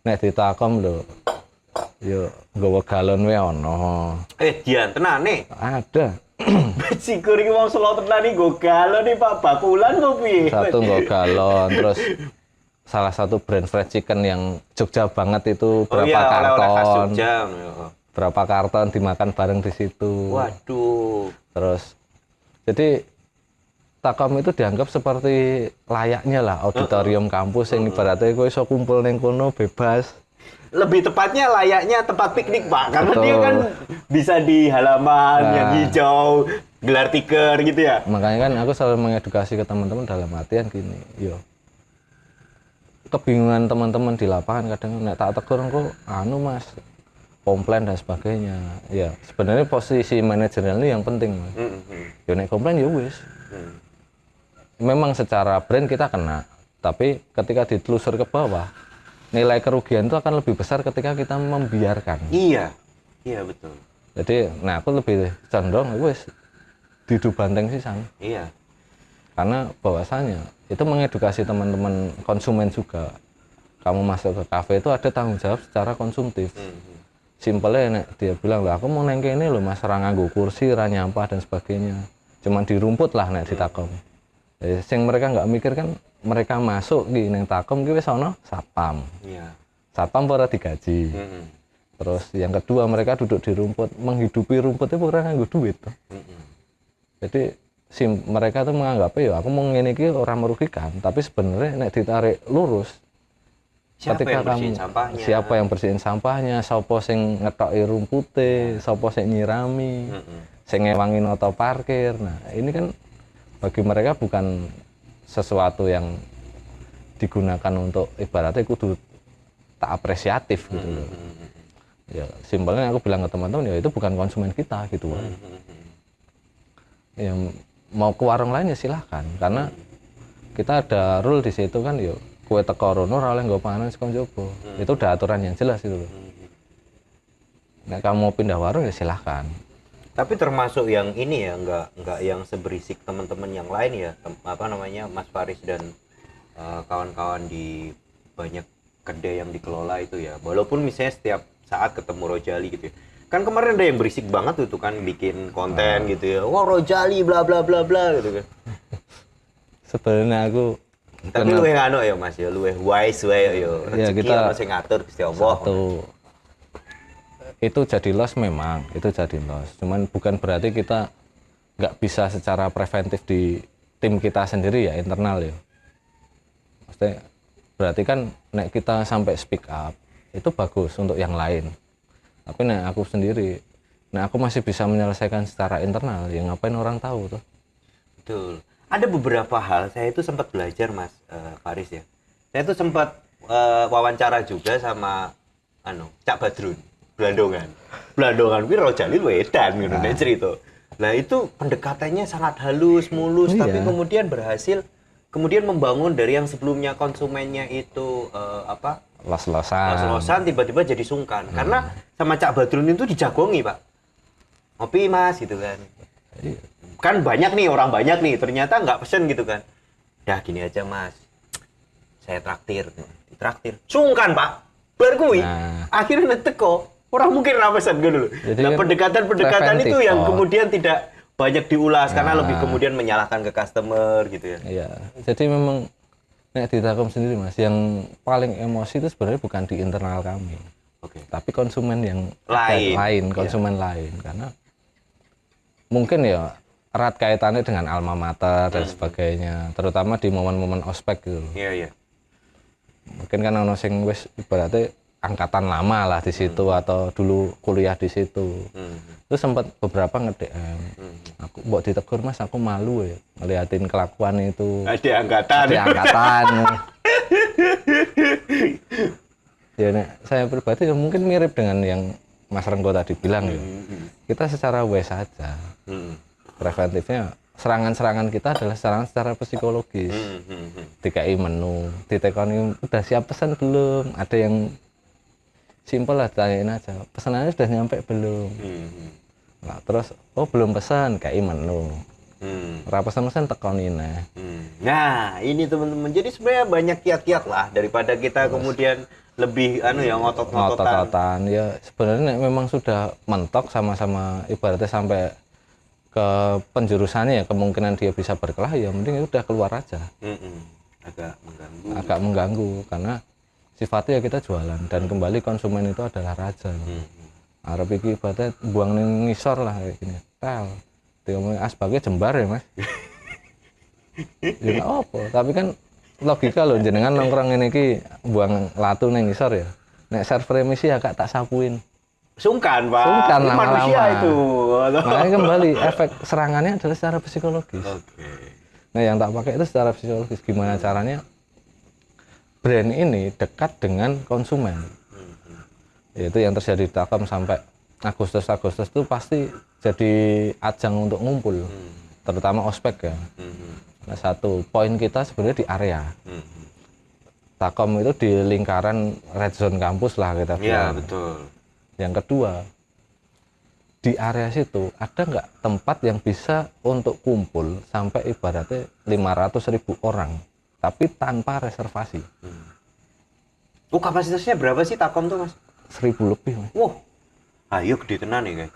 B: Nek ditakom lho. Yo nggawa galon wae ono.
A: Dian tenane.
B: Ada.
A: Sikur iki wong Solo tenan iki nggo galon iki Pak, bakulan kok piye?
B: Satu nggo galon, terus salah satu brand fried chicken yang Jogja banget itu berapa karton. Berapa karton dimakan bareng di situ.
A: Waduh.
B: Terus jadi Takom itu dianggap seperti layaknya lah auditorium kampus yang ibaratnya kowe iso kumpul ning kono bebas.
A: Lebih tepatnya layaknya tempat piknik, Pak, karena dia kan bisa di halaman yang hijau, gelar tikar gitu ya.
B: Makanya kan aku selalu mengedukasi ke teman-teman dalam artian gini, yo kebingungan teman-teman di lapangan kadang nek tak tegur engko anu Mas komplain dan sebagainya. Ya sebenarnya posisi manajerial ini yang penting, Mas. Yo nek komplain ya wis. Memang secara brand kita kena, tapi ketika ditelusur ke bawah nilai kerugian itu akan lebih besar ketika kita membiarkan.
A: Iya betul.
B: Jadi, nah aku lebih condong, wes didu banteng sisan.
A: Iya.
B: Karena bahwasanya itu mengedukasi teman-teman konsumen juga. Kamu masuk ke kafe itu ada tanggung jawab secara konsumtif. Simpelnya nek dia bilang lah, aku mau neng kene lho Mas, ra nganggo kursi, ra nyampah dan sebagainya. Cuman di rumput lah nek ditakom. Jadi, sing mereka nggak mikir kan mereka masuk di neng takom ki wis ana satpam.
A: Iya.
B: Satpam ora digaji. Terus yang kedua mereka duduk di rumput, menghidupi rumput itu ora nganggo duit. Jadi mereka tuh menganggap ya aku mau ngene iki ora merugikan, tapi sebenarnya nek ditarik lurus ketika kamu siapa yang bersihin sampahnya, sapa sing ngetoki rumpute, sapa sing nyirami, sing ngewangi noto parkir. Nah, ini kan bagi mereka bukan sesuatu yang digunakan untuk ibaratnya kudu tak apresiatif gitu loh. Ya simpelnya aku bilang ke teman-teman ya itu bukan konsumen kita gitu kan. Ya mau ke warung lain ya silahkan karena kita ada rule di situ kan ya kue teko rono ora oleh nggo panganan saka njaba. Itu udah aturan yang jelas itu loh. Nah, kamu mau pindah warung ya silahkan.
A: Tapi termasuk yang ini ya, nggak yang seberisik teman-teman yang lain ya, apa namanya Mas Faris dan kawan-kawan di banyak kedai yang dikelola itu ya. Walaupun misalnya setiap saat ketemu Rojali gitu ya. Kan kemarin ada yang berisik banget tuh kan bikin konten gitu ya. Wah Rojali bla bla bla bla gitu kan.
B: Sebenarnya aku
A: tapi luwih anu ya Mas ya, luwih wise wae ya.
B: Ya kita
A: sing ngatur Gusti Allah.
B: Satu itu jadi loss memang, itu jadi loss. Cuman bukan berarti kita nggak bisa secara preventif di tim kita sendiri ya, internal ya. Maksudnya berarti kan nek kita sampai speak up, itu bagus untuk yang lain. Tapi nek aku sendiri, nek aku masih bisa menyelesaikan secara internal, ya ngapain orang tahu tuh.
A: Betul. Ada beberapa hal, saya itu sempat belajar Mas Faris ya. Saya itu sempat wawancara juga sama Cak Badrun. Blandongan kuwi Rojali wedan ngono nek cerita. Lah itu pendekatannya sangat halus, mulus, tapi kemudian berhasil membangun dari yang sebelumnya konsumennya itu los-losan tiba-tiba jadi sungkan. Karena sama Cak Badrun itu dijagongi, Pak. Ngopi Mas gitu kan. Kan banyak nih, orang banyak nih, ternyata nggak pesen gitu kan. Dah gini aja Mas. Saya traktir. Sungkan, Pak. Bar kuwi. Akhirnya teko. Orang mungkin ra pesan gitu loh. Nah, pendekatan-pendekatan itu yang kemudian tidak banyak diulas karena lebih kemudian menyalahkan ke customer gitu ya.
B: Iya, jadi memang nek di Takom sendiri Mas, yang paling emosi itu sebenarnya bukan di internal kami.
A: Oke.
B: Tapi konsumen yang
A: Lain.
B: konsumen lain, karena mungkin ya erat kaitannya dengan alma mater dan sebagainya, terutama di momen-momen ospek gitu loh.
A: Iya.
B: Mungkin kan ono sing wis ibaratnya angkatan lama lah di situ atau dulu kuliah di situ. Terus sempat beberapa nge-DM, aku mbok ditegur Mas, aku malu ya ngeliatin kelakuan itu.
A: Ada angkatan.
B: Ya, saya pribadi ya mungkin mirip dengan yang Mas Renggo tadi bilang ya. Kita secara wes saja. Preventifnya serangan-serangan kita adalah serangan secara psikologis. DKI menu, ditekoni udah siap pesan belum? Ada yang simpel lah, tanyain aja. Pesanannya sudah nyampe belum? Nah, terus belum pesan, KI menu. Ora pesan-pesan tekonin.
A: Nah, ini teman-teman. Jadi sebenarnya banyak kiat-kiat lah daripada kita kemudian lebih ngotot-ngototan.
B: Ya sebenarnya memang sudah mentok sama-sama ibaratnya sampai ke penjurusannya ya, kemungkinan dia bisa berkelahi ya mending udah keluar aja. Agak mengganggu karena sifatnya ya kita jualan dan kembali konsumen itu adalah raja. Arep iki ibaratnya buang ning ngisor lah kayak gini. Tel. Diomong asbaknya jembar ya, Mas. Ya enggak apa, tapi kan logika loh jenengan nongkrong ini ki buang latu ning ngisor ya. Nek server emisi agak tak sapuin.
A: Sungkan, Pak.
B: Sungkan
A: Ini
B: lama-lama.
A: manusia itu.
B: Makanya kembali efek serangannya adalah secara psikologis. Nah, yang tak pakai itu secara psikologis. Gimana caranya brand ini dekat dengan konsumen. Yaitu yang terjadi di Takom sampai Agustus itu pasti jadi ajang untuk ngumpul. Terutama ospek ya. Nah, satu poin kita sebenarnya di area. Takom itu di lingkaran red zone kampus lah kita bilang.
A: Iya, betul.
B: Yang kedua, di area situ ada nggak tempat yang bisa untuk kumpul sampai ibaratnya 500.000 orang, tapi tanpa reservasi.
A: Kapasitasnya berapa sih Takom tuh, Mas?
B: 1.000 lebih. Mas.
A: Wah, ayo gede tenan nih, guys.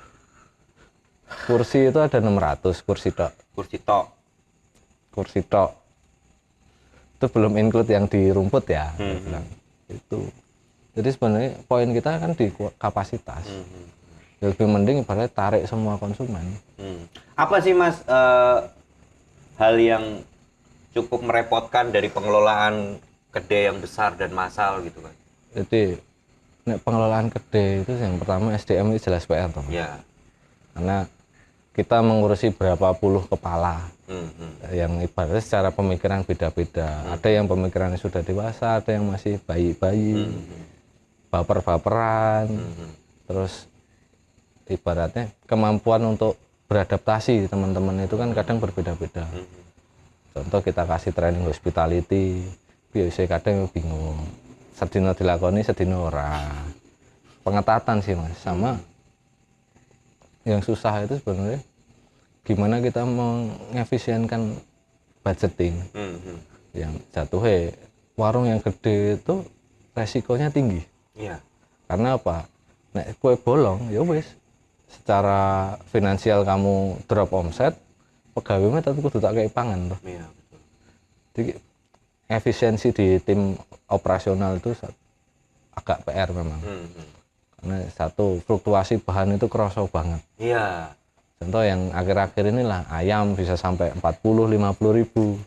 B: Kursi itu ada 600 kursi tok. Kursi tok. Itu belum include yang di rumput ya. Itu. Jadi sebenarnya poin kita kan di kapasitas. Lebih mending ibaratnya tarik semua konsumen.
A: Apa sih Mas hal yang cukup merepotkan dari pengelolaan kedai yang besar dan massal gitu kan?
B: Jadi pengelolaan kedai itu yang pertama SDM itu jelas PR toh.
A: Ya.
B: Karena kita mengurusi berapa puluh kepala. Yang ibaratnya secara pemikiran beda-beda. Ada yang pemikirannya sudah dewasa, ada yang masih bayi-bayi. Baper-baperan, terus ibaratnya kemampuan untuk beradaptasi teman-teman itu kan kadang berbeda-beda. Contoh kita kasih training hospitality, biasanya kadang bingung, sedino dilakoni sedino ora. Pengetatan sih Mas, sama yang susah itu sebenarnya gimana kita mengefisienkan budgeting. Yang jatuhnya warung yang gede itu resikonya tinggi.
A: Iya.
B: Karena apa? Nek kue bolong, ya wis. Secara finansial kamu drop omset, pegawainya tapi kudu tak kei pangan toh.
A: Iya, betul.
B: Jadi efisiensi di tim operasional itu agak PR memang. Karena satu fluktuasi bahan itu kerasa banget.
A: Iya.
B: Contoh yang akhir-akhir inilah ayam bisa sampai 40-50 ribu.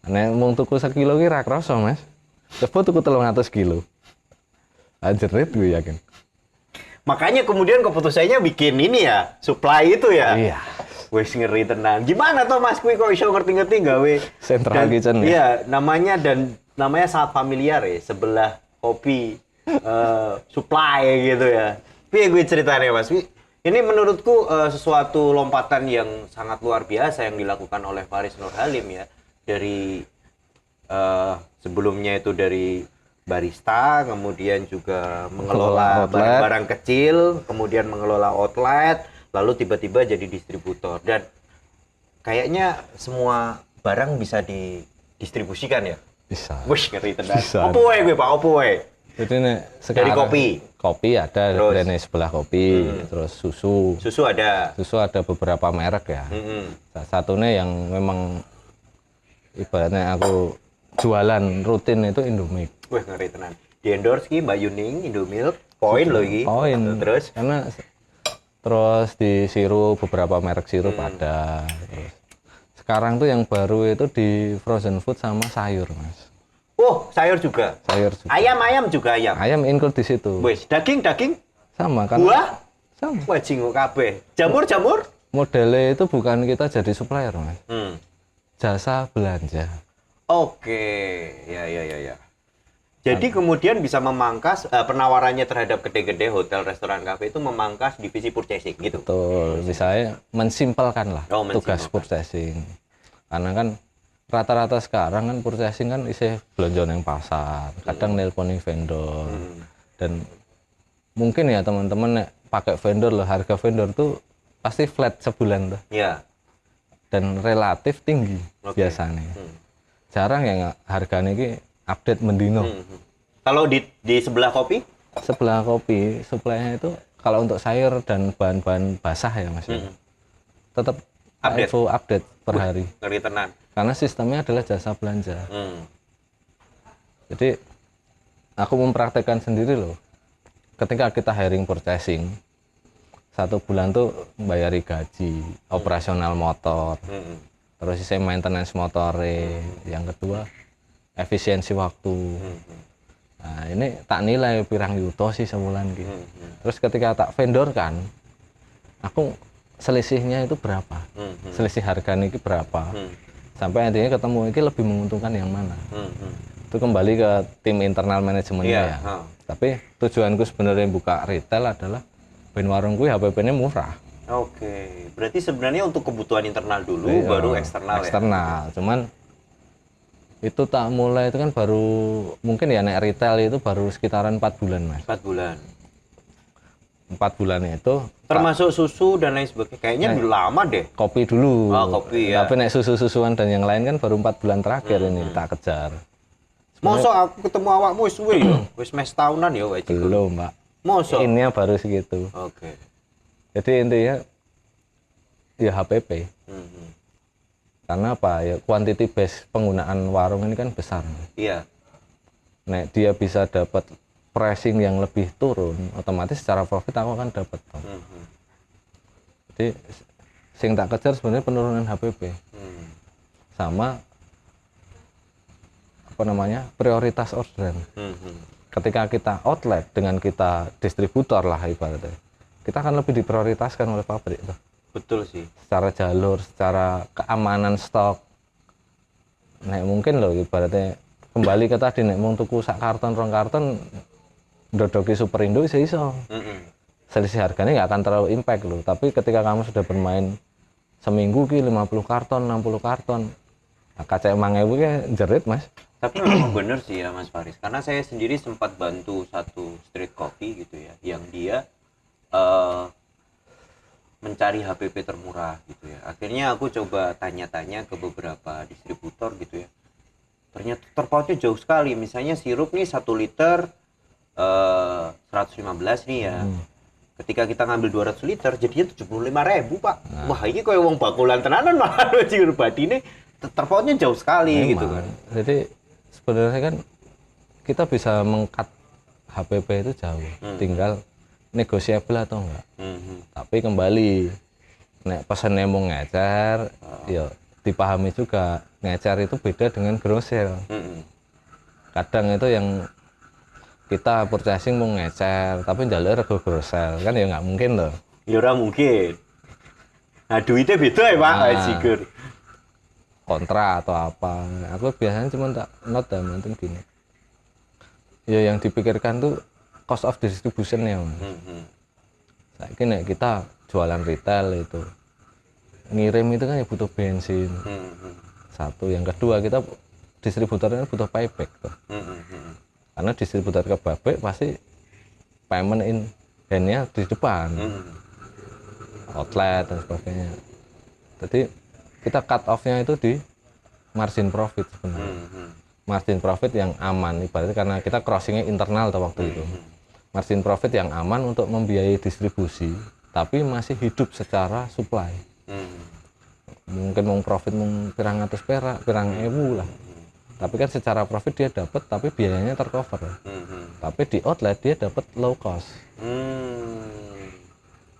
B: Nek mung tuku sekilo ki ra kerasa, Mas. Coba tuku 300 kilo. Anjir gue yakin.
A: Makanya kemudian keputusannya bikin ini ya, supply itu ya.
B: Iya.
A: Wes ngeri tenang. Gimana toh Mas kui kok iso ngerti-ngerti gawe
B: Central Kitchen ya?
A: Iya, namanya sangat familiar ya, sebelah kopi supply gitu ya. Piye gue ceritanya Mas? Ini menurutku sesuatu lompatan yang sangat luar biasa yang dilakukan oleh Faris Nur Halim ya. Dari sebelumnya itu dari barista, kemudian juga mengelola barang-barang kecil, kemudian mengelola outlet, lalu tiba-tiba jadi distributor. Dan kayaknya semua barang bisa didistribusikan ya?
B: Bisa.
A: Wih, ngeri tenan.
B: Bisa.
A: Opo wae gue Pak, opo wae?
B: Jadi nek
A: Dari kopi.
B: Kopi ada
A: Terus?
B: brandnya sebelah kopi, terus susu.
A: Susu ada.
B: Susu ada beberapa merek ya. Salah satunya yang memang ibaratnya aku jualan rutin itu Indomilk.
A: Wah, ngeri tenan. Di endorse ki Mbak Yuning, Indomilk, poin loh iki.
B: Poin.
A: Terus
B: Terus di sirup beberapa merek sirup ada. Terus sekarang tuh yang baru itu di frozen food sama sayur, Mas.
A: oh, sayur juga.
B: Sayur juga.
A: Ayam juga ayam.
B: Ayam include di situ.
A: Wes, daging
B: Sama kan?
A: buah
B: Sama.
A: wah jinggo kabeh. Jamur.
B: Modelnya itu bukan kita jadi supplier, Mas. Jasa belanja.
A: Oke. Ya. Jadi kemudian bisa memangkas penawarannya terhadap gede-gede hotel, restoran, kafe itu memangkas divisi purchasing gitu.
B: Betul, misalnya mensimpelkan lah
A: Oh,
B: tugas
A: mensimpelkan.
B: purchasing. Karena kan rata-rata sekarang kan purchasing kan isih belanja nang pasar, kadang nelponi vendor. Dan mungkin ya teman-teman nek pakai vendor loh, harga vendor tuh pasti flat sebulan tuh
A: Ya.
B: dan relatif tinggi biasanya. Jarang yang harganya ini update mendino.
A: Kalau di sebelah kopi?
B: Sebelah kopi, suplainya itu kalau untuk sayur dan bahan-bahan basah ya Mas. Tetap
A: Update.
B: info update per hari.
A: Ngeri tenan.
B: Karena sistemnya adalah jasa belanja.
A: Hmm.
B: Jadi aku mempraktekkan sendiri loh. Ketika kita hiring purchasing, 1 bulan tuh bayari gaji, operasional motor, terus isi maintenance motore, yang kedua efisiensi waktu. Nah ini tak nilai pirang yuto sih sebulan gitu. Terus ketika tak vendor kan, aku selisihnya itu berapa, selisih harga ini berapa, sampai intinya ketemu ini lebih menguntungkan yang mana. Itu kembali ke tim internal manajemennya ya. Tapi tujuanku sebenarnya buka retail adalah ben warungku HPP-nya murah.
A: Oke, berarti sebenarnya untuk kebutuhan internal dulu,
B: Iya,
A: baru eksternal ya?
B: eksternal. Cuman itu tak mulai itu kan baru mungkin ya naik retail itu baru sekitaran 4 bulan Mas.
A: 4 bulan.
B: 4 bulan itu
A: Termasuk susu dan lain sebagainya. Kayaknya dulu lama deh.
B: kopi dulu.
A: Oh, kopi ya.
B: Tapi naik susu-susuan dan yang lain kan baru 4 bulan terakhir ini tak kejar.
A: Mosok aku ketemu awakmu wis suwe ya? Wis mes tahunan ya wae.
B: Belum, Mbak.
A: Mosok.
B: Ini baru segitu.
A: Oke.
B: Jadi intinya ya HPP. Karena apa? Ya quantity base penggunaan warung ini kan besar.
A: Iya.
B: Nek dia bisa dapat pricing yang lebih turun, otomatis secara profit aku akan dapat. Jadi sing tak kejar sebenarnya penurunan HPP. Sama apa namanya? Prioritas orderan. Ketika kita outlet dengan kita distributor lah ibaratnya, kita akan lebih diprioritaskan oleh pabrik tuh.
A: Betul sih.
B: Secara jalur, secara keamanan stok. Nek mungkin loh ibaratnya kembali ke tadi nek mau tuku sak karton rong karton dodoki Superindo iso. Selisih harganya nggak akan terlalu impact loh. Tapi ketika kamu sudah bermain seminggu ki 50 karton, 60 karton, nah, kaca emang ewu jerit Mas.
A: Tapi memang benar sih ya Mas Faris. Karena saya sendiri sempat bantu satu street coffee gitu ya, yang dia mencari HPP termurah gitu ya. Akhirnya aku coba tanya-tanya ke beberapa distributor gitu ya. Ternyata terpautnya jauh sekali. Misalnya sirup nih 1 liter 115 nih ya. Ketika kita ngambil 200 liter jadinya 75.000 Pak. Wah ini kayak wong bakulan tenanan malah jiur batine terpautnya jauh sekali.
B: Memang.
A: Gitu kan.
B: Jadi sebenarnya kan kita bisa mengkat HPP itu jauh. Tinggal negosiable atau enggak. Tapi kembali nek pesennya mau ngecer, ya dipahami juga ngecer itu beda dengan grosir. Kadang itu yang kita purchasing mau ngecer tapi njaluk rego grosir kan ya nggak mungkin loh.
A: Ya ora mungkin. Nah duitnya beda ya Pak, Jigur.
B: Kontra atau apa. Aku biasanya cuma tak note dan nanti gini. Ya yang dipikirkan tuh cost of distribution ya. Nah, ini kita jualan retail itu ngirim itu kan ya butuh bensin. Satu, yang kedua kita distributornya butuh payback tuh. Karena distributor ke pabrik pasti payment in hand-nya di depan, outlet dan sebagainya. Jadi kita cut off-nya itu di margin profit sebenarnya. margin profit yang aman, ibaratnya karena kita crossingnya internal tuh waktu itu. Margin profit yang aman untuk membiayai distribusi, tapi masih hidup secara supply. Mungkin mau profit mau pirang atus perak, pirang ewu lah. Tapi kan secara profit dia dapat, tapi biayanya tercover. Tapi di outlet dia dapat low cost.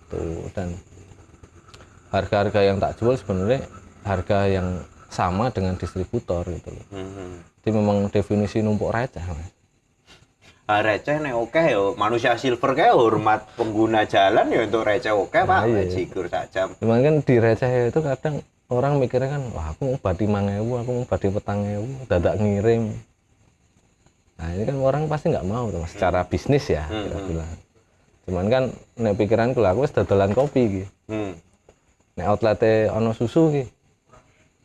B: Tuh, dan harga-harga yang tak jual sebenarnya harga yang sama dengan distributor gitu loh. Jadi memang definisi numpuk receh.
A: Receh nek oke yo, manusia silver kayak hormat pengguna jalan ya untuk receh oke Pak, jigur sak jam.
B: Cuman kan di receh itu kadang orang mikirnya kan, wah aku mau badi 5.000, aku mau badi 4.000, dadak ngirim. Nah ini kan orang pasti nggak mau tuh, secara bisnis ya kita bilang. Cuman kan nek pikiranku lah, aku wis dodolan kopi gitu. Nek outletnya ono susu gitu,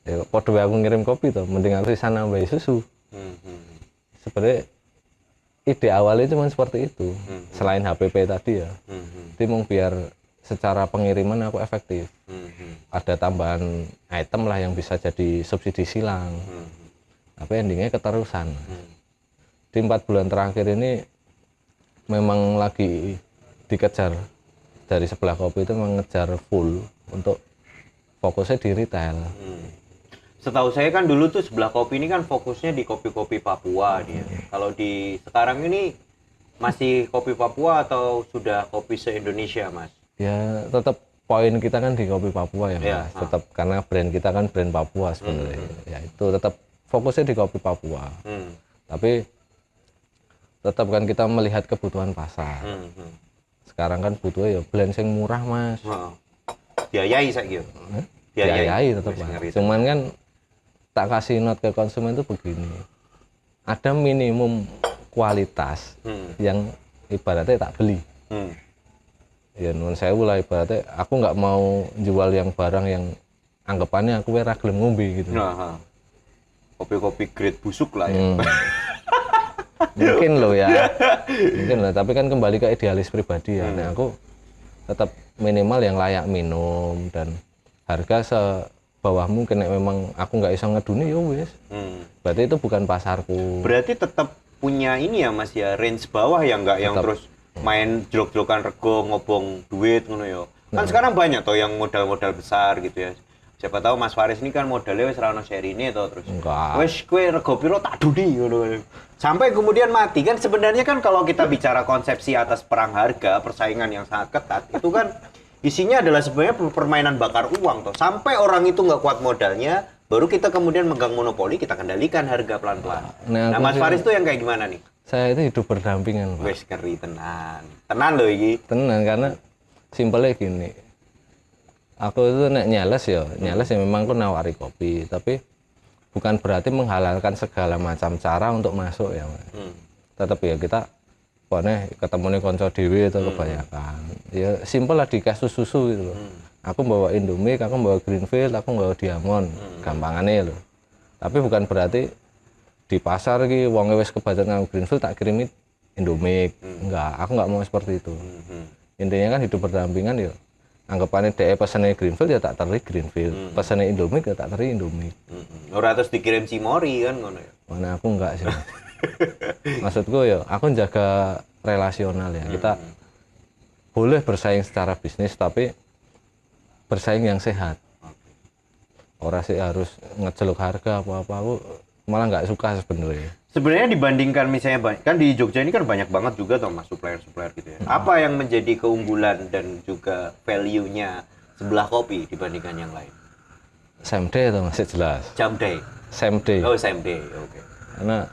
B: ya podo aku ngirim kopi tuh, mending aku di sana nambahi susu. Sebenarnya ide awalnya cuma seperti itu, selain HPP tadi ya. Jadi mau biar secara pengiriman aku efektif. Ada tambahan item lah yang bisa jadi subsidi silang. Tapi endingnya keterusan. Di 4 bulan terakhir ini memang lagi dikejar dari sebelah kopi itu mengejar full untuk fokusnya di retail.
A: Setahu saya kan dulu tuh sebelah kopi ini kan fokusnya di kopi-kopi Papua dia. Kalau di sekarang ini masih kopi Papua atau sudah kopi se-Indonesia, Mas?
B: Ya tetap poin kita kan di kopi Papua ya, Mas. Tetap karena brand kita kan brand Papua sebenarnya. Ya itu tetap fokusnya di kopi Papua. Tapi tetap kan kita melihat kebutuhan pasar. Sekarang kan butuhnya ya blend yang murah, Mas.
A: Biayai saiki.
B: Biayai tetap, Mas. Cuman kan tak kasih note ke konsumen itu begini, ada minimum kualitas yang ibaratnya tak beli. Ya nun saya lah ibaratnya aku nggak mau jual yang barang yang anggapannya aku ora gelem ngombe gitu.
A: Kopi-kopi grade busuk lah ya.
B: Mungkin loh ya, mungkin lah. Tapi kan kembali ke idealis pribadi ya. Nah, aku tetap minimal yang layak minum dan harga bawah mungkin memang aku nggak bisa ngeduni ya wes. Berarti itu bukan pasarku.
A: Berarti tetap punya ini ya Mas ya, range bawah ya, nggak yang terus main jelok-jelokan rego ngobong duit ngono ya. Kan sekarang banyak toh yang modal-modal besar gitu ya. Siapa tahu Mas Faris ini kan modalnya wis ra ono serine toh terus. Wes kowe rego piro tak dudi ngono. Sampai kemudian mati kan. Sebenarnya kan kalau kita bicara konsepsi atas perang harga, persaingan yang sangat ketat, itu kan isinya adalah sebenarnya permainan bakar uang toh. Sampai orang itu nggak kuat modalnya, baru kita kemudian megang monopoli, kita kendalikan harga pelan-pelan. Nah Mas Faris tuh yang kayak gimana nih?
B: Saya itu hidup berdampingan, Pak.
A: Wes ngeri tenan. Tenan loh iki.
B: Tenan karena simpelnya gini. Aku itu nek nyales ya memang aku nawari kopi, tapi bukan berarti menghalalkan segala macam cara untuk masuk ya, Mas. Tetap ya kita pokoknya ketemunya konco dewe itu kebanyakan. Ya simpel lah, dikasih susu gitu loh. Aku bawa Indomie, aku bawa Greenfield, aku bawa Diamond. Gampangannya loh. Tapi bukan berarti di pasar ki wong wis kebacan nang Greenfield tak kirimi Indomie. Enggak, aku enggak mau seperti itu. Intinya kan hidup berdampingan ya. Anggapannya DE pesannya Greenfield ya tak teri Greenfield. Pesannya Indomie ya tak teri Indomie.
A: Ora terus dikirim Cimori kan ngono ya.
B: Mana aku enggak sih. Maksudku ya, aku jaga relasional ya. Kita boleh bersaing secara bisnis, tapi bersaing yang sehat. Orang sih harus ngeceluk harga apa-apa, aku malah nggak suka sebenarnya.
A: Sebenarnya dibandingkan misalnya kan di Jogja ini kan banyak banget juga toh Mas supplier-supplier gitu ya. Apa yang menjadi keunggulan dan juga value-nya sebelah kopi dibandingkan yang lain?
B: Same day itu masih jelas.
A: Jam day.
B: Same day.
A: Oh, same day. Oke.
B: Karena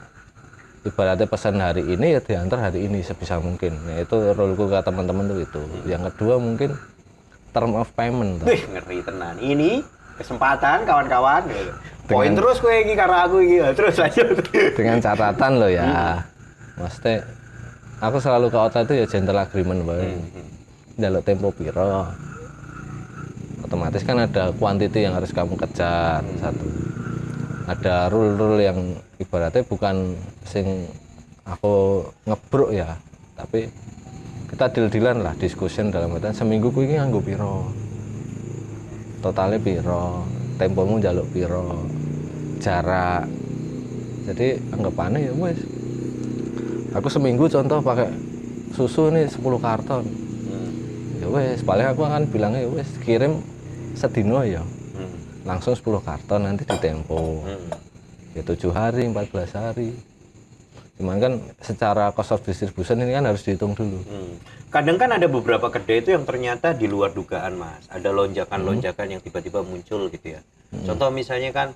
B: ibaratnya pesan hari ini ya diantar hari ini sebisa mungkin. Nah, itu roleku ke teman-teman tuh itu. Yang kedua mungkin term of payment.
A: Wih, ngeri tenan. Ini kesempatan kawan-kawan. Poin terus kowe iki karo aku iki. Terus lanjut.
B: Dengan catatan loh ya. Maksudnya aku selalu ke outlet itu ya gentle agreement bae. Njaluk tempo piro. Otomatis kan ada quantity yang harus kamu kejar satu. Ada rule-rule yang ibaratnya bukan sing aku ngebruk ya, tapi kita deal-dealan lah, discussion dalam artian seminggu kuwi nganggo piro. Totalnya piro, tempomu njaluk piro, jarak Jadi anggapannya ya wes. Aku seminggu contoh pakai susu nih 10 karton. Ya wes, paling aku akan bilangnya ya wes kirim sedino ya. Langsung 10 karton nanti di tempo. Ya 7 hari, 14 hari. Cuman kan secara cost of distribution ini kan harus dihitung dulu.
A: Kadang kan ada beberapa kedai itu yang ternyata di luar dugaan, Mas. Ada lonjakan-lonjakan yang tiba-tiba muncul gitu ya. Contoh misalnya kan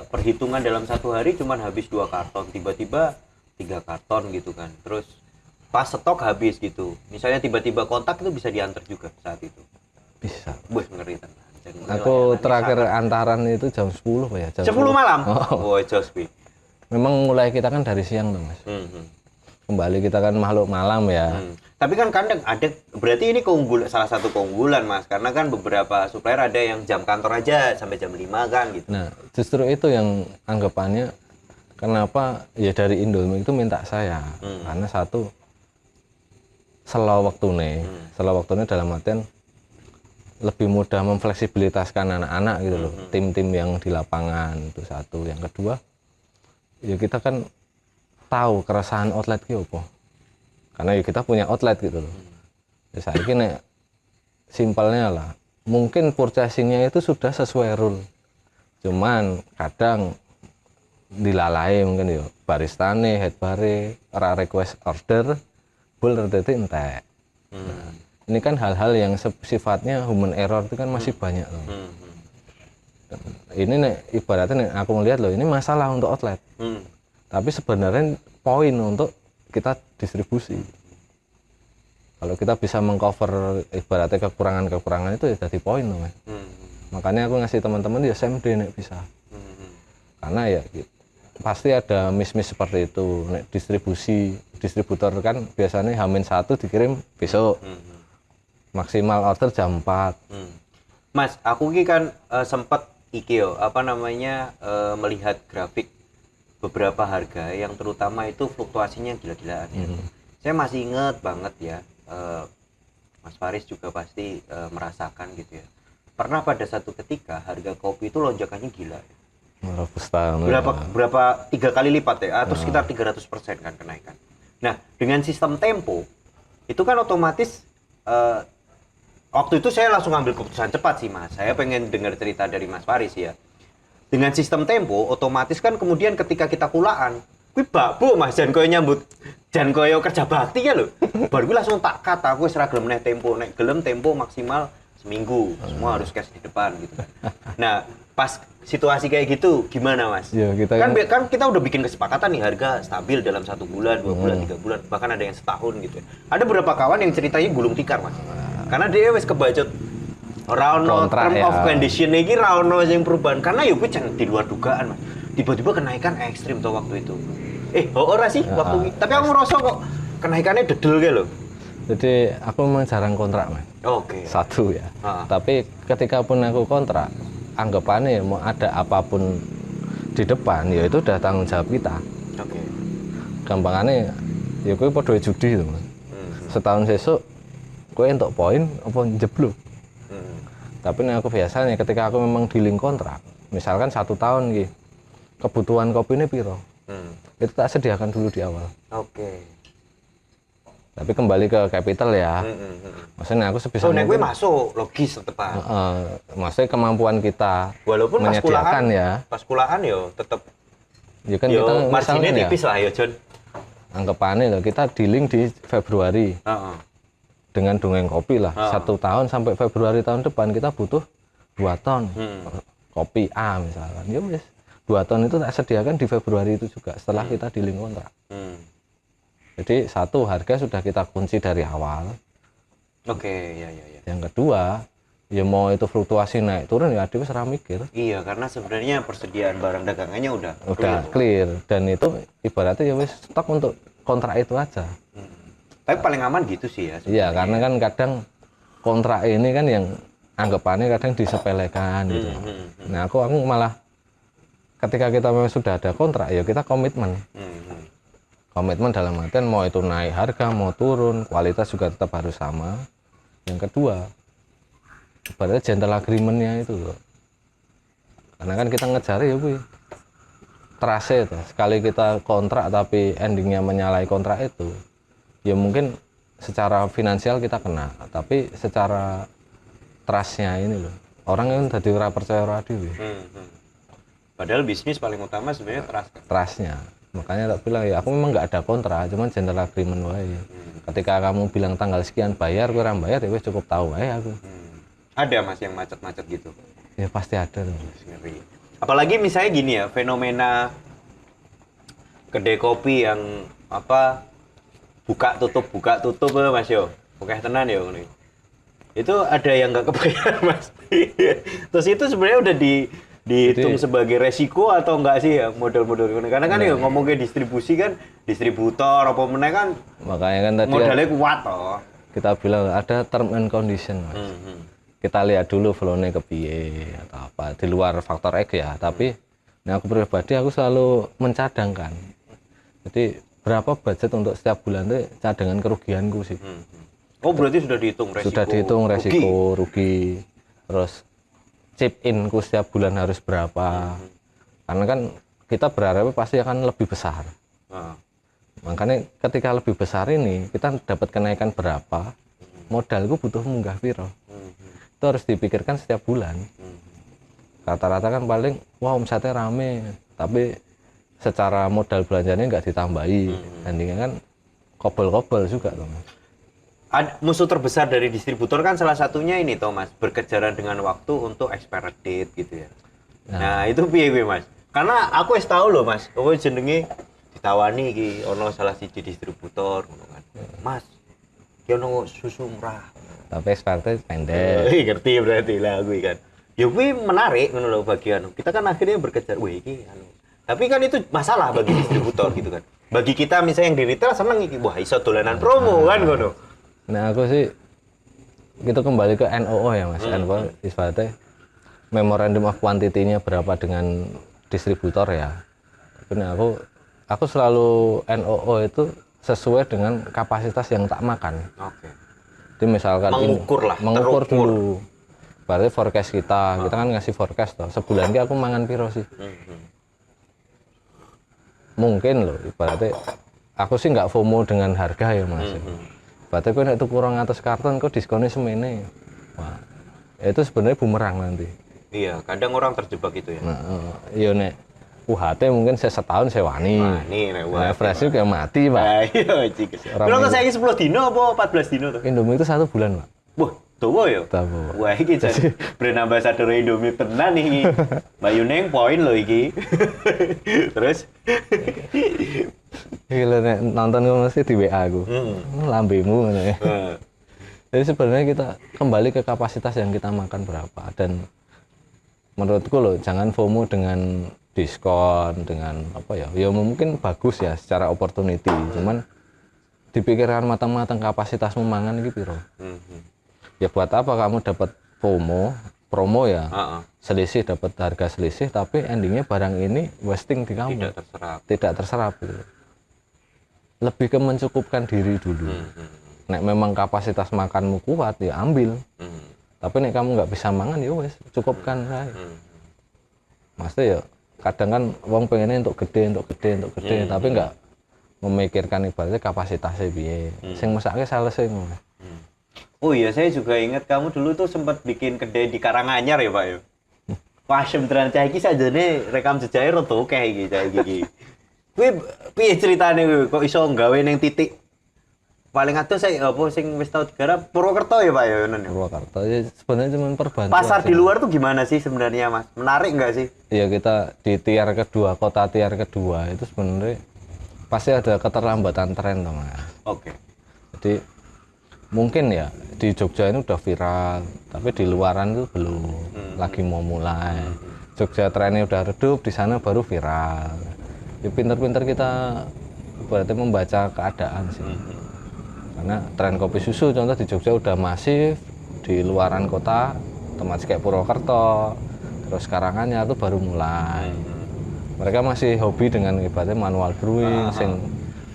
A: perhitungan dalam satu hari cuma habis 2 karton, tiba-tiba 3 karton gitu kan. Terus pas stok habis gitu. Misalnya tiba-tiba kontak itu bisa diantar juga saat itu.
B: Bisa.
A: Wih, ngeri tenan.
B: Aku terakhir antaran itu jam 10 Pak ya. Jam
A: 10 malam?
B: Oh.
A: Jos, Pi.
B: Memang mulai kita kan dari siang dong Mas. Kembali kita kan makhluk malam ya.
A: Tapi kan kadang ada, berarti ini salah satu keunggulan Mas, karena kan beberapa supplier ada yang jam kantor aja sampai jam 5 kan gitu.
B: Nah justru itu yang anggapannya kenapa ya dari Indomie itu minta saya. Karena satu slow waktunya dalam artian lebih mudah memfleksibilitaskan anak-anak gitu loh. Tim-tim yang di lapangan itu satu. Yang kedua ya kita kan tahu keresahan outlet ki opo. Karena ya kita punya outlet gitu loh. Ya saya kira simpelnya lah. Mungkin purchasingnya itu sudah sesuai rule. Cuman kadang dilalai mungkin ya baristane, head bare, ora request order, bul rete entek. Nah, ini kan hal-hal yang sifatnya human error itu kan masih banyak loh. Ini nih ibaratnya nih, aku melihat loh ini masalah untuk outlet. Tapi sebenarnya poin untuk kita distribusi. Kalau kita bisa mengcover ibaratnya kekurangan-kekurangan itu ya jadi poin loh Mas. Makanya aku ngasih teman-teman ya SMD nek bisa. Karena ya pasti ada miss-miss seperti itu. Nek distributor kan biasanya H-1 dikirim besok. Maksimal order jam 4.
A: Mas, aku ki kan sempat melihat grafik beberapa harga yang terutama itu fluktuasinya gila-gilaan ya. Saya masih ingat banget ya, Mas Faris juga pasti merasakan gitu ya. Pernah pada satu ketika harga kopi itu lonjakannya gila ya. Berapa 3 kali lipat ya, atau sekitar 300% kan kenaikan. Nah, dengan sistem tempo itu kan otomatis waktu itu saya langsung ambil keputusan cepat sih Mas. Saya pengen dengar cerita dari Mas Faris ya. Dengan sistem tempo, otomatis kan kemudian ketika kita kulaan, kuwi bakbo Mas, jan koyo nyambut, jan koyo kerja bakti ya lho. Baru kuwi langsung tak cut, aku wis ra gelem neh tempo, nek gelem tempo maksimal seminggu. Semua harus cash di depan gitu kan. Nah, pas situasi kayak gitu gimana Mas?
B: Ya,
A: kan kita udah bikin kesepakatan nih harga stabil dalam 1 bulan, 2 bulan, 3 bulan, bahkan ada yang setahun gitu ya. Ada beberapa kawan yang ceritanya gulung tikar Mas. Karena dia wis kebacut ora ono term of condition iki ra ono sing perubahan karena ya kuwi jangan di luar dugaan Mas. Tiba-tiba kenaikan ekstrim tuh waktu itu. Ora sih waktu itu. Tapi aku ngerasa kok kenaikannya dedel kayak lho.
B: Jadi aku memang jarang kontrak Mas.
A: Oke.
B: Satu ya. Tapi ketika pun aku kontrak, anggapannya ya mau ada apapun di depan ya itu udah tanggung jawab kita.
A: Oke.
B: Gampangannya ya kowe padha judi itu Mas. Setahun sesuk kowe entuk poin apa njeblok. Tapi aku biasanya ketika aku memang dealing kontrak, misalkan 1 tahun gitu, kebutuhan kopi ini piro, itu tak sediakan dulu di awal.
A: Oke.
B: Tapi kembali ke capital ya, maksudnya aku sebisa
A: mungkin. Gue masuk logis tepat.
B: Maksudnya kemampuan kita
A: walaupun
B: menyediakan
A: pas kulaan yo tetap.
B: Ya kan kita
A: marginnya tipis lah ya John.
B: Anggapannya loh kita dealing di Februari. Dengan dongeng kopi lah 1 tahun sampai Februari tahun depan kita butuh 2 ton kopi A misalkan ya wes 2 ton itu tak sediakan di Februari itu juga setelah kita dealing kontrak. Jadi satu harga sudah kita kunci dari awal.
A: Oke, ya.
B: Yang kedua ya mau itu fluktuasi naik turun ya adewe ora mikir.
A: Iya, karena sebenarnya persediaan barang dagangannya udah
B: clear dan itu ibaratnya ya wes stok untuk kontrak itu aja.
A: Tapi paling aman gitu sih ya.
B: Iya, karena kan kadang kontrak ini kan yang anggapannya kadang disepelekan gitu. Nah, aku malah ketika kita memang sudah ada kontrak ya kita komitmen. Komitmen dalam artian mau itu naik harga, mau turun, kualitas juga tetap harus sama. Yang kedua, berarti gentle agreement-nya itu loh. Karena kan kita ngejar ya, Bu. trust itu. Sekali kita kontrak tapi endingnya menyalahi kontrak itu, ya mungkin secara finansial kita kena, tapi secara trustnya ini loh, orang yang tadi ora percaya ora dhewe.
A: Padahal bisnis paling utama sebenarnya trust.
B: Trustnya, makanya tak bilang ya aku memang nggak ada kontrak, cuman general agreement wae. Ketika kamu bilang tanggal sekian bayar, gue bayar ya wes cukup tahu aku.
A: Ada mas yang macet-macet gitu?
B: Ya pasti ada loh.
A: Ngeri. Apalagi misalnya gini ya, fenomena kedai kopi yang apa buka tutup mas yo, oke tenan ya ini. Itu ada yang nggak kebayar mas. Terus itu sebenarnya udah dihitung sebagai resiko atau enggak sih ya modal-modal ini? Karena kan ya ngomongnya distribusi kan, distributor apa meneh kan,
B: makanya kan tadi
A: modalnya kuat toh.
B: Kita bilang ada term and condition mas. Kita lihat dulu flow-nya ke piye atau apa di luar faktor X ya, tapi nah aku pribadi aku selalu mencadangkan. Jadi berapa budget untuk setiap bulan itu cadangan kerugianku sih.
A: Oh berarti sudah dihitung resiko.
B: Sudah dihitung resiko rugi. Terus chip in-ku setiap bulan harus berapa. Karena kan kita berharap pasti akan lebih besar. Makanya ketika lebih besar ini kita dapat kenaikan berapa, modalku butuh munggah piro. Itu harus dipikirkan setiap bulan. Rata-rata kan paling wah omsetnya rame, tapi secara modal belanjanya nggak ditambahi. Endingnya kan kobel-kobel juga tuh.
A: Musuh terbesar dari distributor kan salah satunya ini Thomas, berkejaran dengan waktu untuk expire date gitu ya. Nah itu piye mas? Karena aku wis tahu loh mas, aku jenenge ditawani iki ono salah siji distributor ngono kan. Mas, ki ono susu murah.
B: Tapi expire pendek.
A: Ngerti berarti lah gue kan. Ya gue menarik ngono loh bagian. Kita kan akhirnya berkejar, wih iki anu. Tapi kan itu masalah bagi distributor gitu kan. Bagi kita misalnya yang di retail seneng iki, wah iso dolanan promo kan ngono.
B: Nah aku sih kita kembali ke NOO ya mas. NOO istilahnya memorandum of quantity-nya berapa dengan distributor ya. Tapi aku selalu NOO itu sesuai dengan kapasitas yang tak makan.
A: Oke.
B: Jadi misalkan mengukur dulu. Berarti forecast kita kan ngasih forecast toh. Sebulan ini aku mangan piro sih. Mungkin loh, ibaratnya aku sih nggak FOMO dengan harga ya mas. Berarti aku nek tuku 200 karton kok diskonnya semene. Wah, itu sebenarnya bumerang nanti.
A: Iya, kadang orang terjebak itu ya.
B: Iya nek UHT mungkin saya setahun saya wani. Nah, fresh juga mati pak.
A: Iya, cik. Kalau saya ini 10 dino apa 14 dino tuh?
B: Indomie itu 1 bulan pak.
A: Wah, tuh ya. Wah, ini jadi brand ambassador Indomie tenan nih. Mbak Yuneng poin loh iki. Terus?
B: Gila nek nonton gue mesti di WA aku. Lambemu gitu ya. Jadi sebenarnya kita kembali ke kapasitas yang kita makan berapa, dan menurutku loh jangan FOMO dengan diskon, dengan apa ya, ya mungkin bagus ya secara opportunity, cuman dipikirkan matang-matang kapasitasmu mangan ini piro. Ya buat apa kamu dapat promo ya, selisih, dapat harga selisih, tapi endingnya barang ini wasting di kamu, tidak terserap gitu. Lebih ke mencukupkan diri dulu. Nek memang kapasitas makanmu kuat ya ambil, tapi nek kamu nggak bisa mangan ya wes cukupkan saya. Maksudnya ya kadang kan wong pengennya untuk gede, tapi nggak memikirkan ibaratnya kapasitasnya piye. Sing mesake salese ngono.
A: Oh iya, saya juga ingat kamu dulu tuh sempat bikin kedai di Karanganyar ya Pak ya. Wah, sebenarnya cah iki sajane rekam jejake rada akeh iki cah iki. Kuwi piye ceritane kuwi kok iso nggawe ning titik paling atus saya apa sing wis tau digarap Purwokerto ya Pak ya ngono ya.
B: Purwokerto ya sebenarnya cuma perbantuan.
A: Pasar di luar tuh gimana sih sebenarnya Mas? Menarik nggak sih?
B: Iya, kita di tier kedua, kota tier kedua itu sebenarnya pasti ada keterlambatan tren toh Mas.
A: Oke.
B: Jadi mungkin ya di Jogja ini udah viral, tapi di luaran itu belum, lagi mau mulai. Jogja trennya udah redup, di sana baru viral. Ya pinter-pinter kita berarti membaca keadaan sih. Karena tren kopi susu contoh di Jogja udah masif, di luaran kota tempat kayak Purwokerto, terus Karanganyar itu baru mulai. Mereka masih hobi dengan ibaratnya manual brewing, sing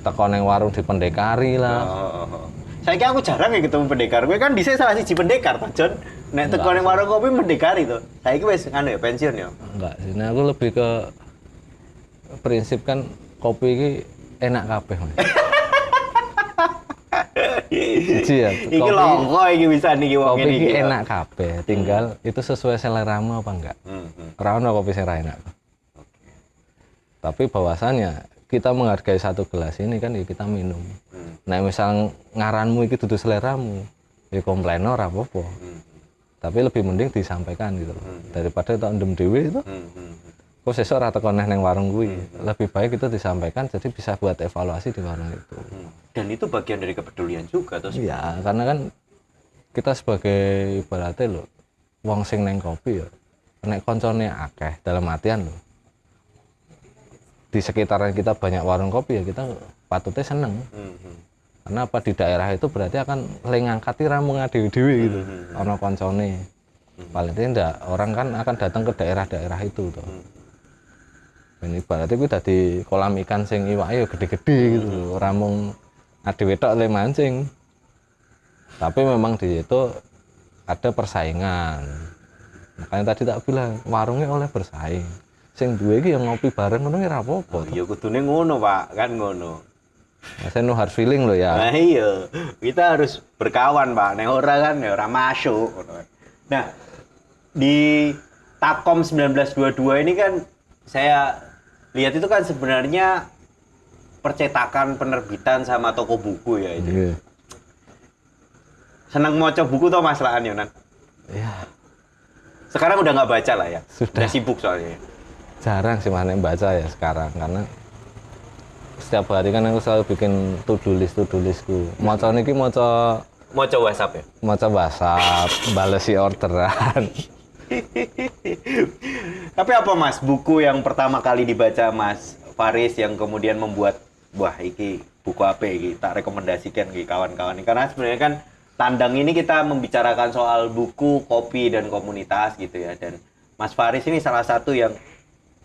B: teko neng warung di Pendekari lah.
A: Saya kira aku jarang ya ketemu pendekar. Gue kan bisa salah siji pendekar, Pak Jon. Nek teko nang warung kopi pendekar itu. Saya kira wis anu ya pensiun ya.
B: Enggak sih. Nah, aku lebih ke prinsip kan kopi ini enak kabeh Mas. Jadi ya,
A: Iki longko iki bisa niki wong
B: kopi
A: iki.
B: ini enak kabeh, tinggal itu sesuai seleramu apa enggak. Ora ono kopi sing ra enak. Tapi bahwasannya kita menghargai satu gelas ini kan ya kita minum. Nah misal ngaranmu iki dudu seleramu, ya komplain ora apa-apa. Tapi lebih mending disampaikan gitu loh. Daripada tak ndem dhewe itu. Kok sesuk ora teko neh ning warung kuwi. Lebih baik itu disampaikan jadi bisa buat evaluasi di warung itu.
A: Dan itu bagian dari kepedulian juga terus.
B: Iya, karena kan kita sebagai ibaratnya loh, wong sing neng kopi ya, nek koncone akeh dalam artian loh. Di sekitaran kita banyak warung kopi ya kita patutnya seneng. Karena apa di daerah itu berarti akan ngangkati ramu ngadewi-dewi gitu. Ono koncone. Paling tidak orang kan akan datang ke daerah-daerah itu tuh. Ini berarti gue tadi kolam ikan sing iwake ya gede-gede gitu. Ora mung adewe tok le mancing. Tapi memang di situ ada persaingan. Makanya tadi tak bilang warungnya oleh bersaing. Sing duwe iki yang ngopi bareng ngono ora apa-apa.
A: Ya kudune ngono, Pak, kan ngono.
B: Saya no hard feeling loh ya.
A: Nah iya, kita harus berkawan, Pak. Nek ora kan ya ora masuk. Nah, di Takom 1922 ini kan saya lihat itu kan sebenarnya percetakan, penerbitan sama toko buku ya itu.
B: Iya.
A: Senang maca buku toh Mas Laan Yonan?
B: Iya.
A: Sekarang udah nggak baca lah ya.
B: Sudah.
A: Udah sibuk soalnya.
B: Jarang sih mana yang baca ya sekarang karena setiap hari kan aku selalu bikin to-do listku. Maca niki maca
A: WhatsApp ya.
B: maca WhatsApp, balesi orderan.
A: Tapi apa Mas buku yang pertama kali dibaca Mas Faris yang kemudian membuat wah iki buku apa iki tak rekomendasikan ke kawan-kawan ini karena sebenarnya kan tandang ini kita membicarakan soal buku, kopi dan komunitas gitu ya dan Mas Faris ini salah satu yang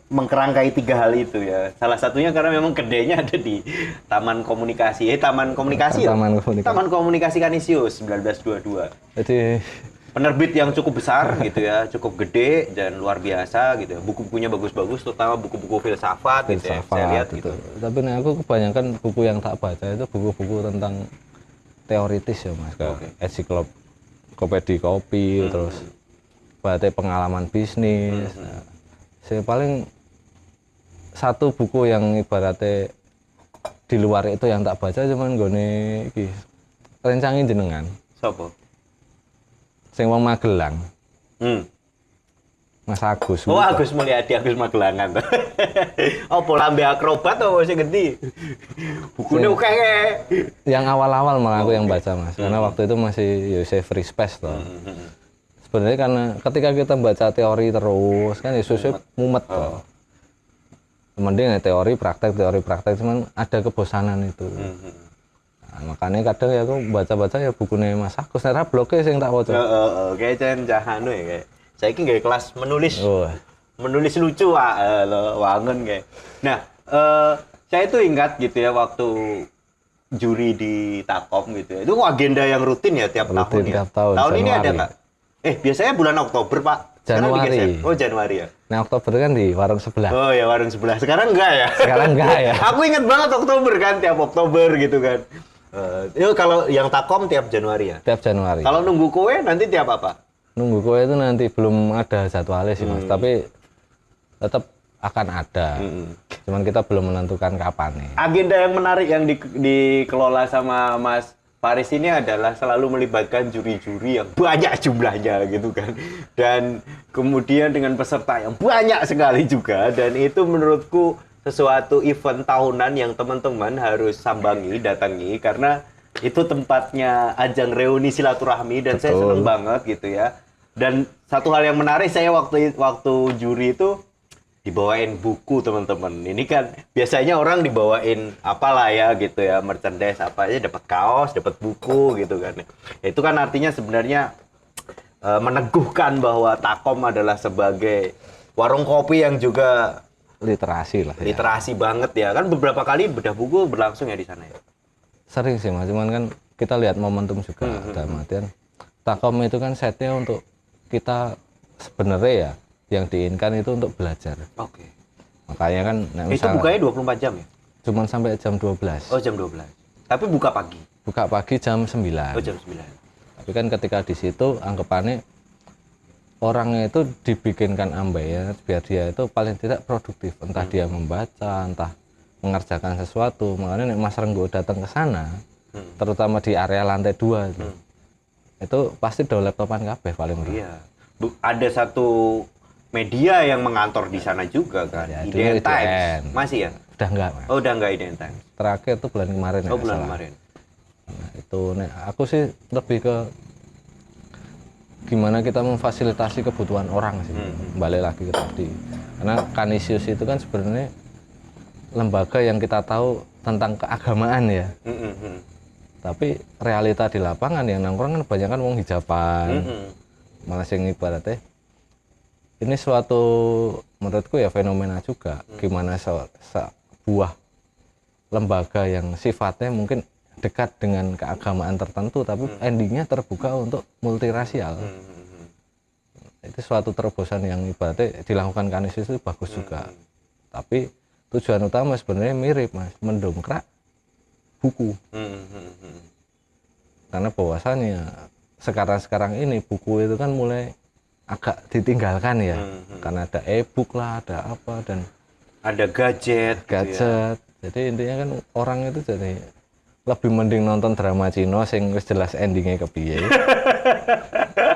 A: mengkerangkai 3 hal itu ya. Salah satunya karena memang gedenya ada di Taman Komunikasi. Taman Komunikasi. Taman Komunikasi Kanisius 1922.
B: Jadi
A: penerbit yang cukup besar gitu ya, cukup gede dan luar biasa gitu ya. Buku-bukunya bagus-bagus, terutama buku-buku filsafat gitu ya. Saya lihat gitu.
B: Tapi nih aku kebanyakan buku yang tak baca itu buku-buku tentang teoritis ya Mas. Kayak ensiklopedia kopi, terus berarti pengalaman bisnis. Nah, saya paling satu buku yang ibaratnya di luar itu yang tak baca cuman gone iki rencangin jenengan.
A: Sopo?
B: Sing wong Magelang. Mas Agus.
A: Oh, Agus Mulyadi, Agus Magelangan. Apa lambe akrobat atau sing ngendi? Bukune akeh.
B: Yang awal-awal malah aku yang baca Mas. Karena waktu itu masih ya free space toh. Sebenarnya karena ketika kita baca teori terus kan Yesusnya mumet toh. Mending ya teori praktek cuman ada kebosanan itu. Nah, makanya kadang ya aku baca-baca ya bukunya Mas Agus nek blognya sing tak waca.
A: Kayak cen cahanu ya kayak. Saiki nggawe kelas menulis.
B: Oh.
A: Menulis lucu wangen kayak. Nah, saya itu ingat gitu ya waktu juri di Takom gitu ya. Itu agenda yang rutin ya tiap tahun ya.
B: Tiap tahun.
A: Tahun ini ada nggak? Biasanya bulan Oktober, Pak.
B: Januari.
A: Oh, Januari ya.
B: Nah, Oktober kan di warung sebelah.
A: Oh ya, warung sebelah. Sekarang enggak ya?
B: Sekarang enggak ya.
A: Aku ingat banget Oktober kan, tiap Oktober gitu kan. Kalau yang Takom tiap Januari ya?
B: Tiap Januari.
A: Kalau nunggu kowe nanti tiap apa?
B: Nunggu kowe itu nanti belum ada jadwalnya sih Mas, tapi tetap akan ada. Cuman kita belum menentukan kapan nih.
A: Agenda yang menarik yang dikelola sama Mas Faris ini adalah selalu melibatkan juri-juri yang banyak jumlahnya gitu kan. Dan kemudian dengan peserta yang banyak sekali juga. Dan itu menurutku sesuatu event tahunan yang teman-teman harus sambangi, datangi. Karena itu tempatnya ajang reuni silaturahmi dan saya senang banget gitu ya. Dan satu hal yang menarik saya waktu juri itu dibawain buku teman-teman. Ini kan biasanya orang dibawain apalah ya gitu ya, merchandise apa aja, dapat kaos, dapat buku gitu kan. Itu kan artinya sebenarnya meneguhkan bahwa Takom adalah sebagai warung kopi yang juga
B: literasi lah.
A: Literasi banget ya. Kan beberapa kali bedah buku berlangsung ya di sana ya.
B: Sering sih Mas, cuman kan kita lihat momentum juga dalam artian Takom itu kan setnya untuk kita sebenarnya ya yang diinginkan itu untuk belajar.
A: Oke.
B: Makanya kan
A: Itu bukanya 24 jam ya?
B: cuman sampai jam 12.
A: Oh, jam 12. Tapi buka pagi.
B: Buka pagi jam 9.
A: Oh, jam 9.
B: Tapi kan ketika di situ anggapannya orangnya itu dibikinkan ambil biar dia itu paling tidak produktif, entah dia membaca, entah mengerjakan sesuatu. Makanya Mas Renggo datang ke sana, terutama di area lantai 2 itu pasti udah laptopan kabeh paling enggak.
A: Iya. Ada satu media yang mengantor di sana juga kan.
B: Ya,
A: IDN
B: dulu
A: Times.
B: IDN.
A: Masih ya?
B: Udah enggak, Mas.
A: Oh, udah enggak IDN Times.
B: Terakhir tuh bulan kemarin ya.
A: Oh, bulan kemarin.
B: Nah, itu aku sih lebih ke gimana kita memfasilitasi kebutuhan orang sih. Balik lagi ke tadi. Karena Kanisius itu kan sebenarnya lembaga yang kita tahu tentang keagamaan ya. Tapi realita di lapangan yang nongkrong kan banyak kan wong hijaban. Malah sing ibaratnya ini suatu menurutku ya fenomena juga. Gimana sebuah lembaga yang sifatnya mungkin dekat dengan keagamaan tertentu tapi endingnya terbuka untuk multirasial. Itu suatu terobosan yang ibaratnya dilakukan Kanisius itu bagus juga. Tapi tujuan utama sebenarnya mirip, Mas, mendongkrak buku. Karena bahwasannya sekarang ini buku itu kan mulai agak ditinggalkan ya. Karena ada e-book lah, ada apa, dan
A: ada gadget. Gitu ya.
B: Jadi intinya kan orang itu jadi lebih mending nonton drama Cina sing wis jelas endingnya kepiye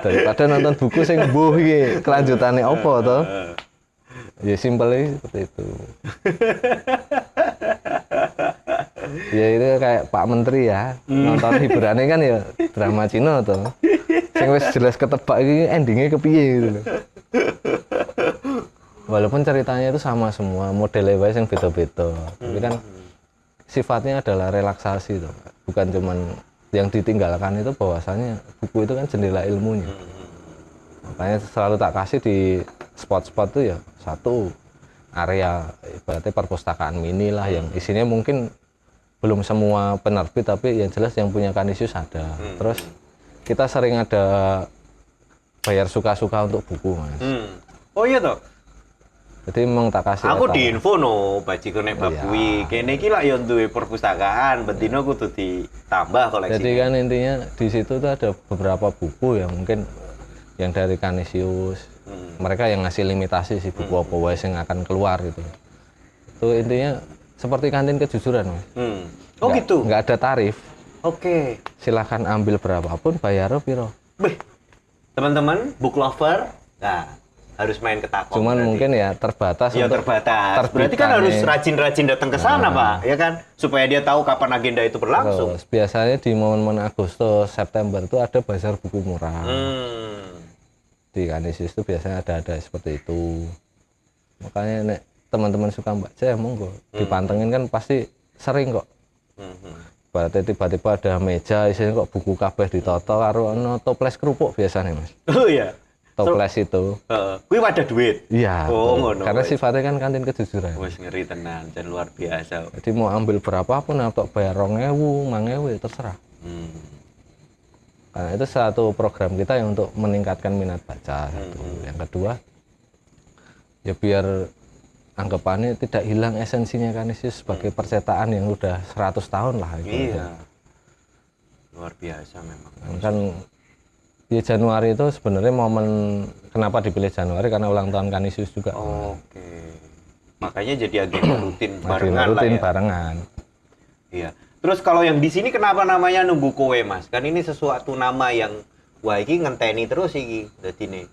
B: daripada nonton buku sing mbuh iki kelanjutannya apa to. Ya simpelnya seperti itu. Ya itu kayak Pak Menteri ya, nonton hiburannya kan ya drama Cina tuh. Sing wis jelas ketebak iki endingnya kepiye gitu loh. Walaupun ceritanya itu sama semua, modelnya wae sing beda-beda. Tapi kan sifatnya adalah relaksasi tuh. Bukan cuman yang ditinggalkan itu bahwasanya buku itu kan jendela ilmunya. Makanya selalu tak kasih di spot-spot tuh ya satu area ibaratnya perpustakaan mini lah yang isinya mungkin belum semua penerbit tapi yang jelas yang punya Kanisius ada. Terus kita sering ada bayar suka-suka untuk buku, Mas.
A: Oh iya toh.
B: Jadi memang tak kasih.
A: Aku di info no bajiku nek bab kuwi. Kene iki lak yo duwe perpustakaan, bendino kudu ditambah koleksi.
B: Jadi kan intinya di situ tuh ada beberapa buku yang mungkin yang dari Kanisius. Mereka yang ngasih limitasi sih buku apa wae yang akan keluar gitu. Itu intinya seperti kantin kejujuran, Mas.
A: Oh gitu.
B: Enggak ada tarif.
A: Oke.
B: Silahkan ambil berapapun, bayar piro.
A: Beh. Teman-teman, book lover. Nah, harus main ketakon.
B: Cuman
A: berarti.
B: Mungkin ya terbatas.
A: Ya terbatas. Berarti kan harus rajin-rajin datang ke sana, Pak. Ya kan? Supaya dia tahu kapan agenda itu berlangsung.
B: Terus, biasanya di momen-momen Agustus, September itu ada bazar buku murah. Di Kanisius itu biasanya ada seperti itu. Makanya nek teman-teman suka baca ya monggo. Dipantengin kan pasti sering kok. Berarti tiba-tiba ada meja isinya kok buku kabeh ditoto karo ono toples kerupuk biasanya, Mas.
A: Oh iya.
B: Toples itu.
A: Kuwi wadah duit.
B: Iya.
A: Oh, ngono.
B: Karena sifatnya kan kantin kejujuran.
A: Wes ngeri tenan, dan luar biasa.
B: Jadi mau ambil berapapun atau bayar 2.000, 5.000 terserah. Karena itu satu program kita yang untuk meningkatkan minat baca. Yang kedua, ya biar anggapannya tidak hilang esensinya Kanisius sebagai percetakan yang udah 100 tahun lah. Itu.
A: Iya. Luar biasa memang.
B: Kan ya Januari itu sebenarnya momen kenapa dipilih Januari karena ulang tahun Kanisius juga.
A: Oke. Makanya jadi agenda rutin barengan
B: rutin
A: lah ya.
B: Barengan.
A: Iya. Terus kalau yang di sini kenapa namanya nunggu kowe, Mas? Kan ini sesuatu nama yang wah iki ngenteni terus iki dadine.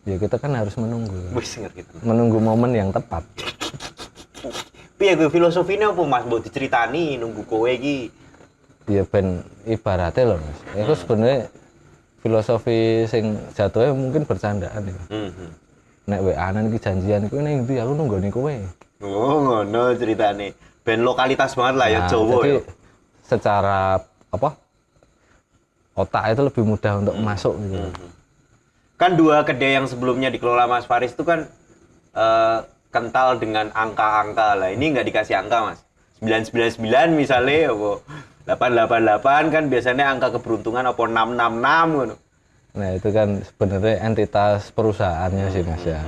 B: Ya kita kan harus menunggu.
A: Wis ngerti tenan.
B: Menunggu momen yang tepat.
A: Piye gue filosofine apa, Mas? Mbok diceritani nunggu kowe iki.
B: Ya ben ibaratnya loh, Mas. Itu sebenarnya filosofi sing jatuhnya mungkin bercandaan ya. Nek WA-an iki janjian iku ning ndi aku nunggoni kowe.
A: Oh, ngono ceritane. Ben lokalitas banget lah ya Jawa
B: jadi
A: ya.
B: Secara apa? Otak itu lebih mudah untuk masuk gitu.
A: Kan dua kedai yang sebelumnya dikelola Mas Faris itu kan kental dengan angka-angka lah. Ini nggak dikasih angka, Mas. 999 misalnya apa 888 kan biasanya angka keberuntungan apa 666 gitu.
B: Nah, itu kan sebenarnya entitas perusahaannya sih, Mas ya.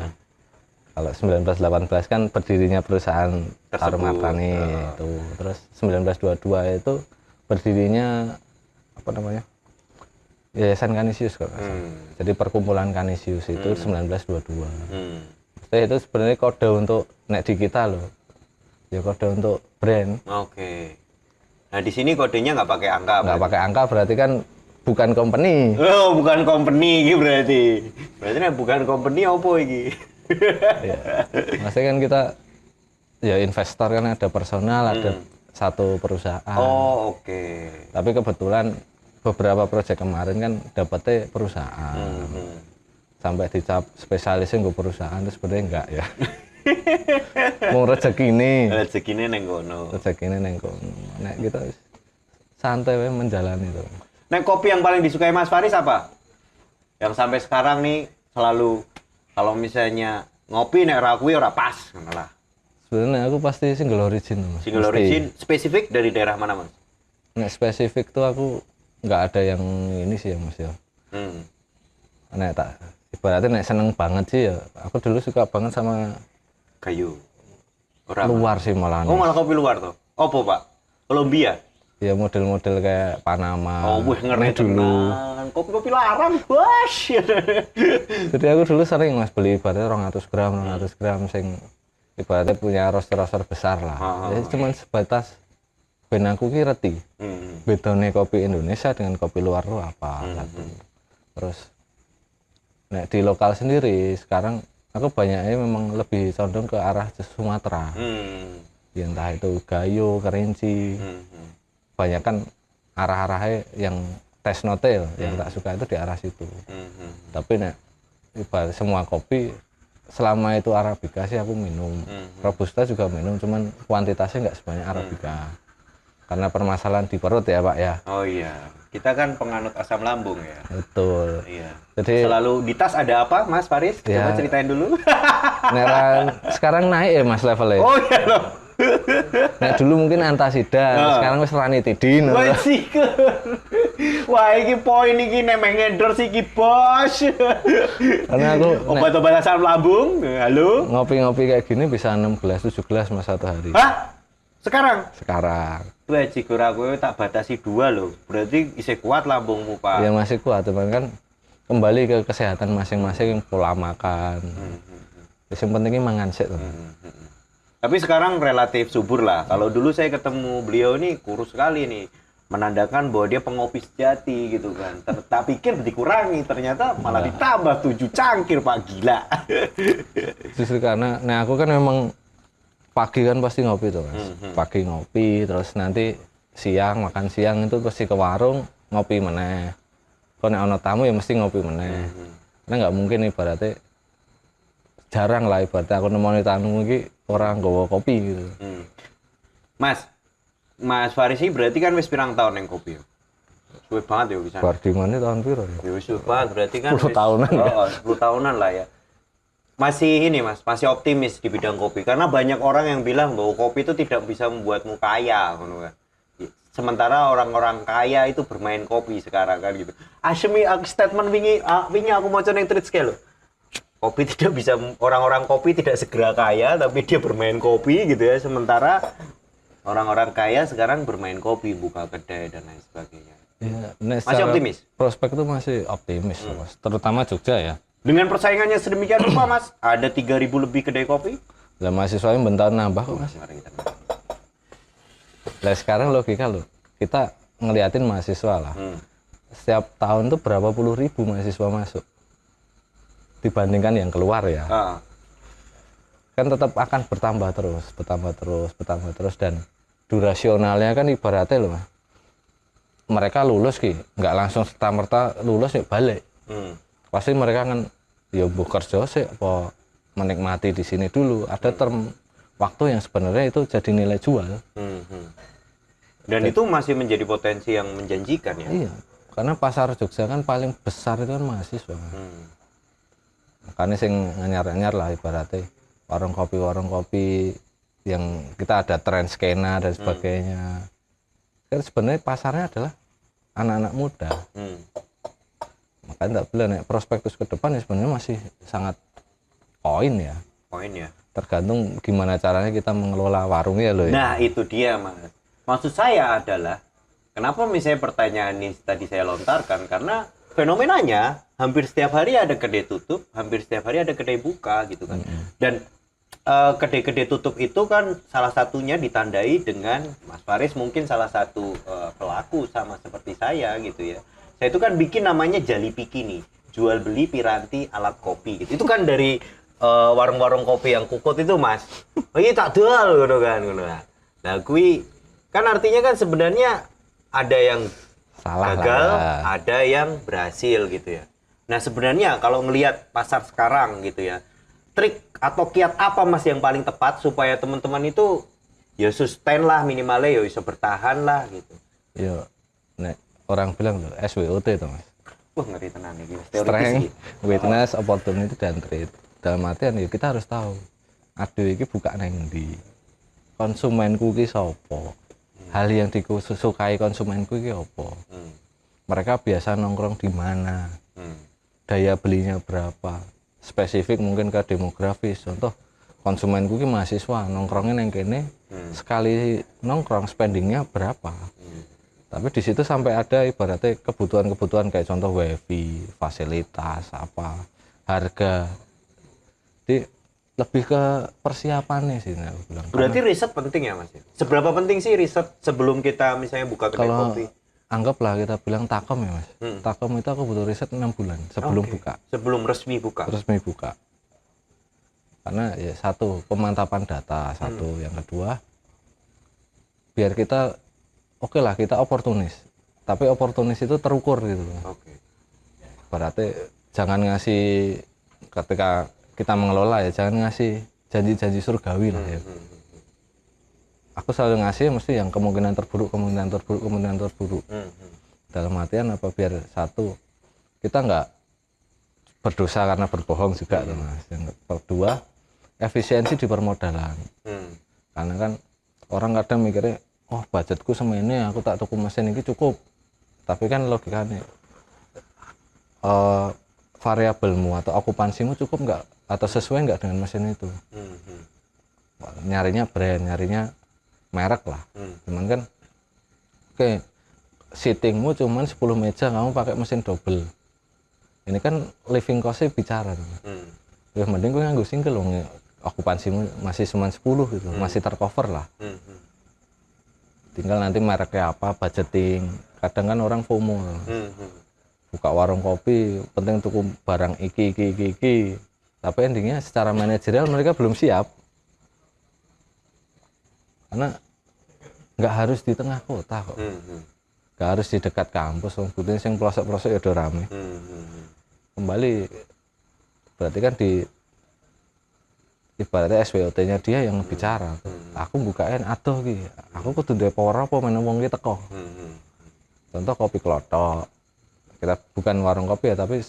B: Kalau 1918 kan berdirinya perusahaan
A: Tersebut.
B: Tarumatani itu. Terus 1922 itu berdirinya apa namanya? Yayasan Kanisius kalau nggak salah. Jadi perkumpulan Kanisius itu 1922. Itu sebenarnya kode untuk nek di kita loh. Ya kode untuk brand.
A: Oke. Nah di sini kodenya nggak pakai angka.
B: Nggak pakai angka berarti kan bukan company.
A: Oh, bukan company iki berarti. Berarti nek bukan company opo iki?
B: Ya. Maksudnya kan kita ya investor kan ada personal, ada satu perusahaan.
A: Oh, oke.
B: Tapi kebetulan beberapa proyek kemarin kan dapetnya perusahaan. Sampai dicap spesialisnya gue perusahaan terus sebenarnya enggak ya. Mau rezeki ini.
A: Rezekine neng kono.
B: Rezeki ini neng kono. Nek kita santai we menjalani itu.
A: Nek kopi yang paling disukai Mas Faris apa? Yang sampai sekarang nih selalu kalau misalnya ngopi nek ra kuwi ora pas ngono lah.
B: Sebenarnya aku pasti single origin. Mas.
A: Single
B: Mesti.
A: origin spesifik dari daerah mana, Mas?
B: Nek spesifik tuh aku nggak ada yang ini sih ya Mas ya. Nek tak ibaratnya nek seneng banget sih ya. Aku dulu suka banget sama
A: Kayu. Ora
B: luar sih malah.
A: Oh, malah kopi luar tuh. Opo, Pak? Kolombia.
B: Ya model-model kayak Panama.
A: Oh, wih ngeri
B: dulu.
A: Kopi-kopi larang, bos.
B: Jadi aku dulu sering Mas beli ibaratnya 200 gram sing ibaratnya punya roster-roster besar lah. Jadi cuman sebatas ben aku ki reti. Bedone kopi Indonesia dengan kopi luar tuh apa satu. Terus nek di lokal sendiri sekarang aku banyaknya memang lebih condong ke arah Sumatera. Ya, entah itu Gayo, Kerinci. Banyak kan arah-arahnya yang tes notel yang tak suka itu di arah situ. Tapi nek ibarat semua kopi selama itu Arabica sih aku minum. Robusta juga minum, cuman kuantitasnya nggak sebanyak Arabica. Karena permasalahan di perut ya Pak ya.
A: Oh iya, kita kan penganut asam lambung ya.
B: Betul.
A: Iya.
B: Jadi
A: Selalu di tas ada apa, Mas Faris? Coba
B: Ya.
A: ceritain dulu.
B: sekarang naik ya Mas levelnya.
A: Oh iya loh.
B: Nah dulu mungkin antasida, sekarang wis ranitidin.
A: Wah sih. Wah iki poin iki nek endorse iki bos.
B: Karena aku
A: Obat-obat asam lambung. Halo.
B: ngopi-ngopi kayak gini bisa 6 gelas, 7 gelas Mas satu hari.
A: Hah? Sekarang?
B: Sekarang.
A: Wah, cikur aku tak batasi 2 loh. Berarti isih kuat lambungmu, Pak.
B: Ya masih kuat, teman kan kembali ke kesehatan masing-masing, pola makan. Yang pentingnya mangan sih tuh.
A: Tapi sekarang relatif subur lah. Kalau dulu saya ketemu beliau ini kurus sekali nih. Menandakan bahwa dia pengopi sejati gitu kan. Tak pikir dikurangi, ternyata malah ditambah 7 cangkir, Pak. Gila.
B: Justru karena, nah aku kan memang pagi kan pasti ngopi tuh Mas. Pagi ngopi, terus nanti siang, makan siang itu pasti ke warung, ngopi meneh. Kalau nek ono tamu ya mesti ngopi meneh. Karena nggak mungkin ibaratnya jarang lah ibaratnya aku nemoni tamu iki orang nggawa kopi gitu.
A: Mas Faris ini berarti kan wis pirang tahun yang kopi ya? Suwe banget ya bisa.
B: Bar di mana tahun piro ya?
A: Ya wis suwe banget berarti kan
B: 10 tahunan ya?
A: Oh, 10 tahunan lah ya. Masih ini Mas, masih optimis di bidang kopi karena banyak orang yang bilang bahwa kopi itu tidak bisa membuatmu kaya ngono kan. Sementara orang-orang kaya itu bermain kopi sekarang kan gitu. Asmi statement wingi aku mau ning tweet scale loh. Kopi tidak bisa, orang-orang kopi tidak segera kaya tapi dia bermain kopi gitu ya. Sementara orang-orang kaya sekarang bermain kopi, buka kedai dan lain sebagainya.
B: Ya,
A: Masih optimis?
B: Prospek itu masih optimis Mas. Terutama Jogja ya.
A: Dengan persaingannya sedemikian rupa Mas, ada 3.000 lebih kedai kopi.
B: Lah mahasiswanya bentar nambah kok Mas.
A: Mari kita.
B: Lah sekarang logika loh. Kita ngeliatin mahasiswa lah. Setiap tahun tuh berapa puluh ribu mahasiswa masuk. Dibandingkan yang keluar ya. Kan tetap akan bertambah terus dan durasionalnya kan ibaratnya loh Mas. Mereka lulus ki, nggak langsung serta-merta lulus yuk balik. Pasti mereka kan ya bekerja sih apa menikmati di sini dulu. Ada term waktu yang sebenarnya itu jadi nilai jual.
A: Dan itu masih menjadi potensi yang menjanjikan ya.
B: Iya, karena pasar Jogja kan paling besar itu kan mahasiswa. Makanya sing nyar-nyar lah ibaratnya warung kopi yang kita ada tren skena dan sebagainya. Kan sebenarnya pasarnya adalah anak-anak muda. Makanya tak bilang prospektus ke depan ya sebenarnya masih sangat koin ya.
A: poin ya.
B: Tergantung gimana caranya kita mengelola warungnya loh ya.
A: Nah, itu dia, Mas. Maksud saya adalah kenapa misalnya pertanyaan ini tadi saya lontarkan, karena fenomenanya hampir setiap hari ada kedai tutup, hampir setiap hari ada kedai buka gitu kan. Dan kedai-kedai tutup itu kan salah satunya ditandai dengan Mas Faris, mungkin salah satu pelaku sama seperti saya gitu ya. Saya itu kan bikin namanya Jali Pikini, jual beli piranti alat kopi gitu. Itu kan dari warung-warung kopi yang kukut itu, Mas. Oh iya tak jual gitu kan. Nah, kui kan artinya kan sebenarnya ada yang
B: Salah
A: gagal,
B: lah ya.
A: ada yang berhasil gitu ya. Nah, sebenarnya kalau ngelihat pasar sekarang gitu ya, trik atau kiat apa Mas yang paling tepat supaya teman-teman itu ya sustain lah, minimalnya ya bisa bertahan lah gitu.
B: Yo, nek orang bilang loh SWOT itu Mas.
A: Wah, ngeri tenan iki.
B: Strength, weakness, opportunity dan trade. Dalam artian ya kita harus tahu aduh iki buka nang ndi. Konsumenku iki sapa? Hal yang disukai konsumenku iki apa? Mereka biasa nongkrong di mana? Daya belinya berapa? Spesifik mungkin ke demografis. Contoh konsumenku iki mahasiswa nongkrongnya nang kene, sekali nongkrong spendingnya berapa? Tapi di situ sampai ada ibaratnya kebutuhan-kebutuhan kayak contoh wifi, fasilitas, apa, harga. Jadi lebih ke persiapannya sih aku bilang.
A: Berarti riset penting ya Mas? Seberapa penting sih riset sebelum kita misalnya buka kedai
B: Kalau
A: kopi?
B: anggaplah kita bilang takom ya Mas. Takom itu aku butuh riset 6 bulan sebelum buka.
A: Sebelum resmi buka.
B: Resmi buka. Karena ya satu pemantapan data, satu yang kedua biar kita oke lah kita oportunis. Tapi oportunis itu terukur gitu loh.
A: Oke.
B: Berarti jangan ngasih ketika kita mengelola ya jangan ngasih janji-janji surgawi lah ya. Aku selalu ngasih mesti yang kemungkinan terburuk. Dalam artian apa biar satu kita nggak berdosa karena berbohong juga tuh Mas. Yang kedua efisiensi di permodalan. Karena kan orang kadang mikirnya oh budgetku semene aku tak tuku mesin ini cukup. Tapi kan logikanya variabelmu atau okupansimu cukup nggak atau sesuai nggak dengan mesin itu. Nyarinya brand, nyarinya merek lah. Cuman kan oke, seatingmu cuman 10 meja kamu pakai mesin double. Ini kan living cost-nya bicara. Ya mending gue nganggo single loh, okupansimu masih cuma 10 gitu, masih tercover lah. Tinggal nanti mereknya apa, budgeting. Kadang kan orang FOMO. Buka warung kopi, penting tuku barang iki. Tapi endingnya secara manajerial mereka belum siap. Karena nggak harus di tengah kota kok. Nggak harus di dekat kampus, butuhnya yang pelosok-pelosok ya udah rame. Kembali, berarti kan di ibaratnya SWOT-nya dia yang bicara. Aku bukain aduh ki, aku kudu duwe power apa men wong ki teko. Contoh kopi klothok. Kita bukan warung kopi ya, tapi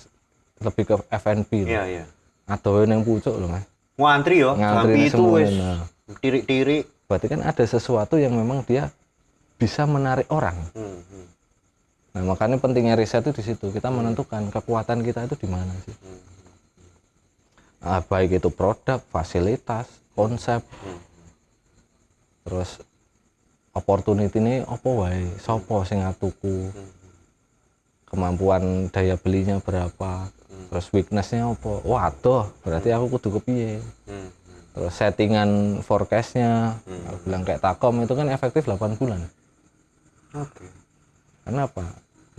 B: lebih ke F&B.
A: Iya.
B: Aduh yang pucuk loh Mas.
A: Ngantri yo,
B: Ngantri
A: itu wis
B: nah.
A: tirik-tirik.
B: Berarti kan ada sesuatu yang memang dia bisa menarik orang. Nah makanya pentingnya riset itu di situ. Kita menentukan kekuatan kita itu di mana sih. Nah, baik itu produk, fasilitas, konsep, terus opportunity ini apa wae, sopo sing atuku, kemampuan daya belinya berapa, terus weaknessnya apa, waduh berarti aku kudu kepiye. Terus settingan forecastnya, aku bilang kayak Takom itu kan efektif 8 bulan.
A: Oke.
B: Kenapa?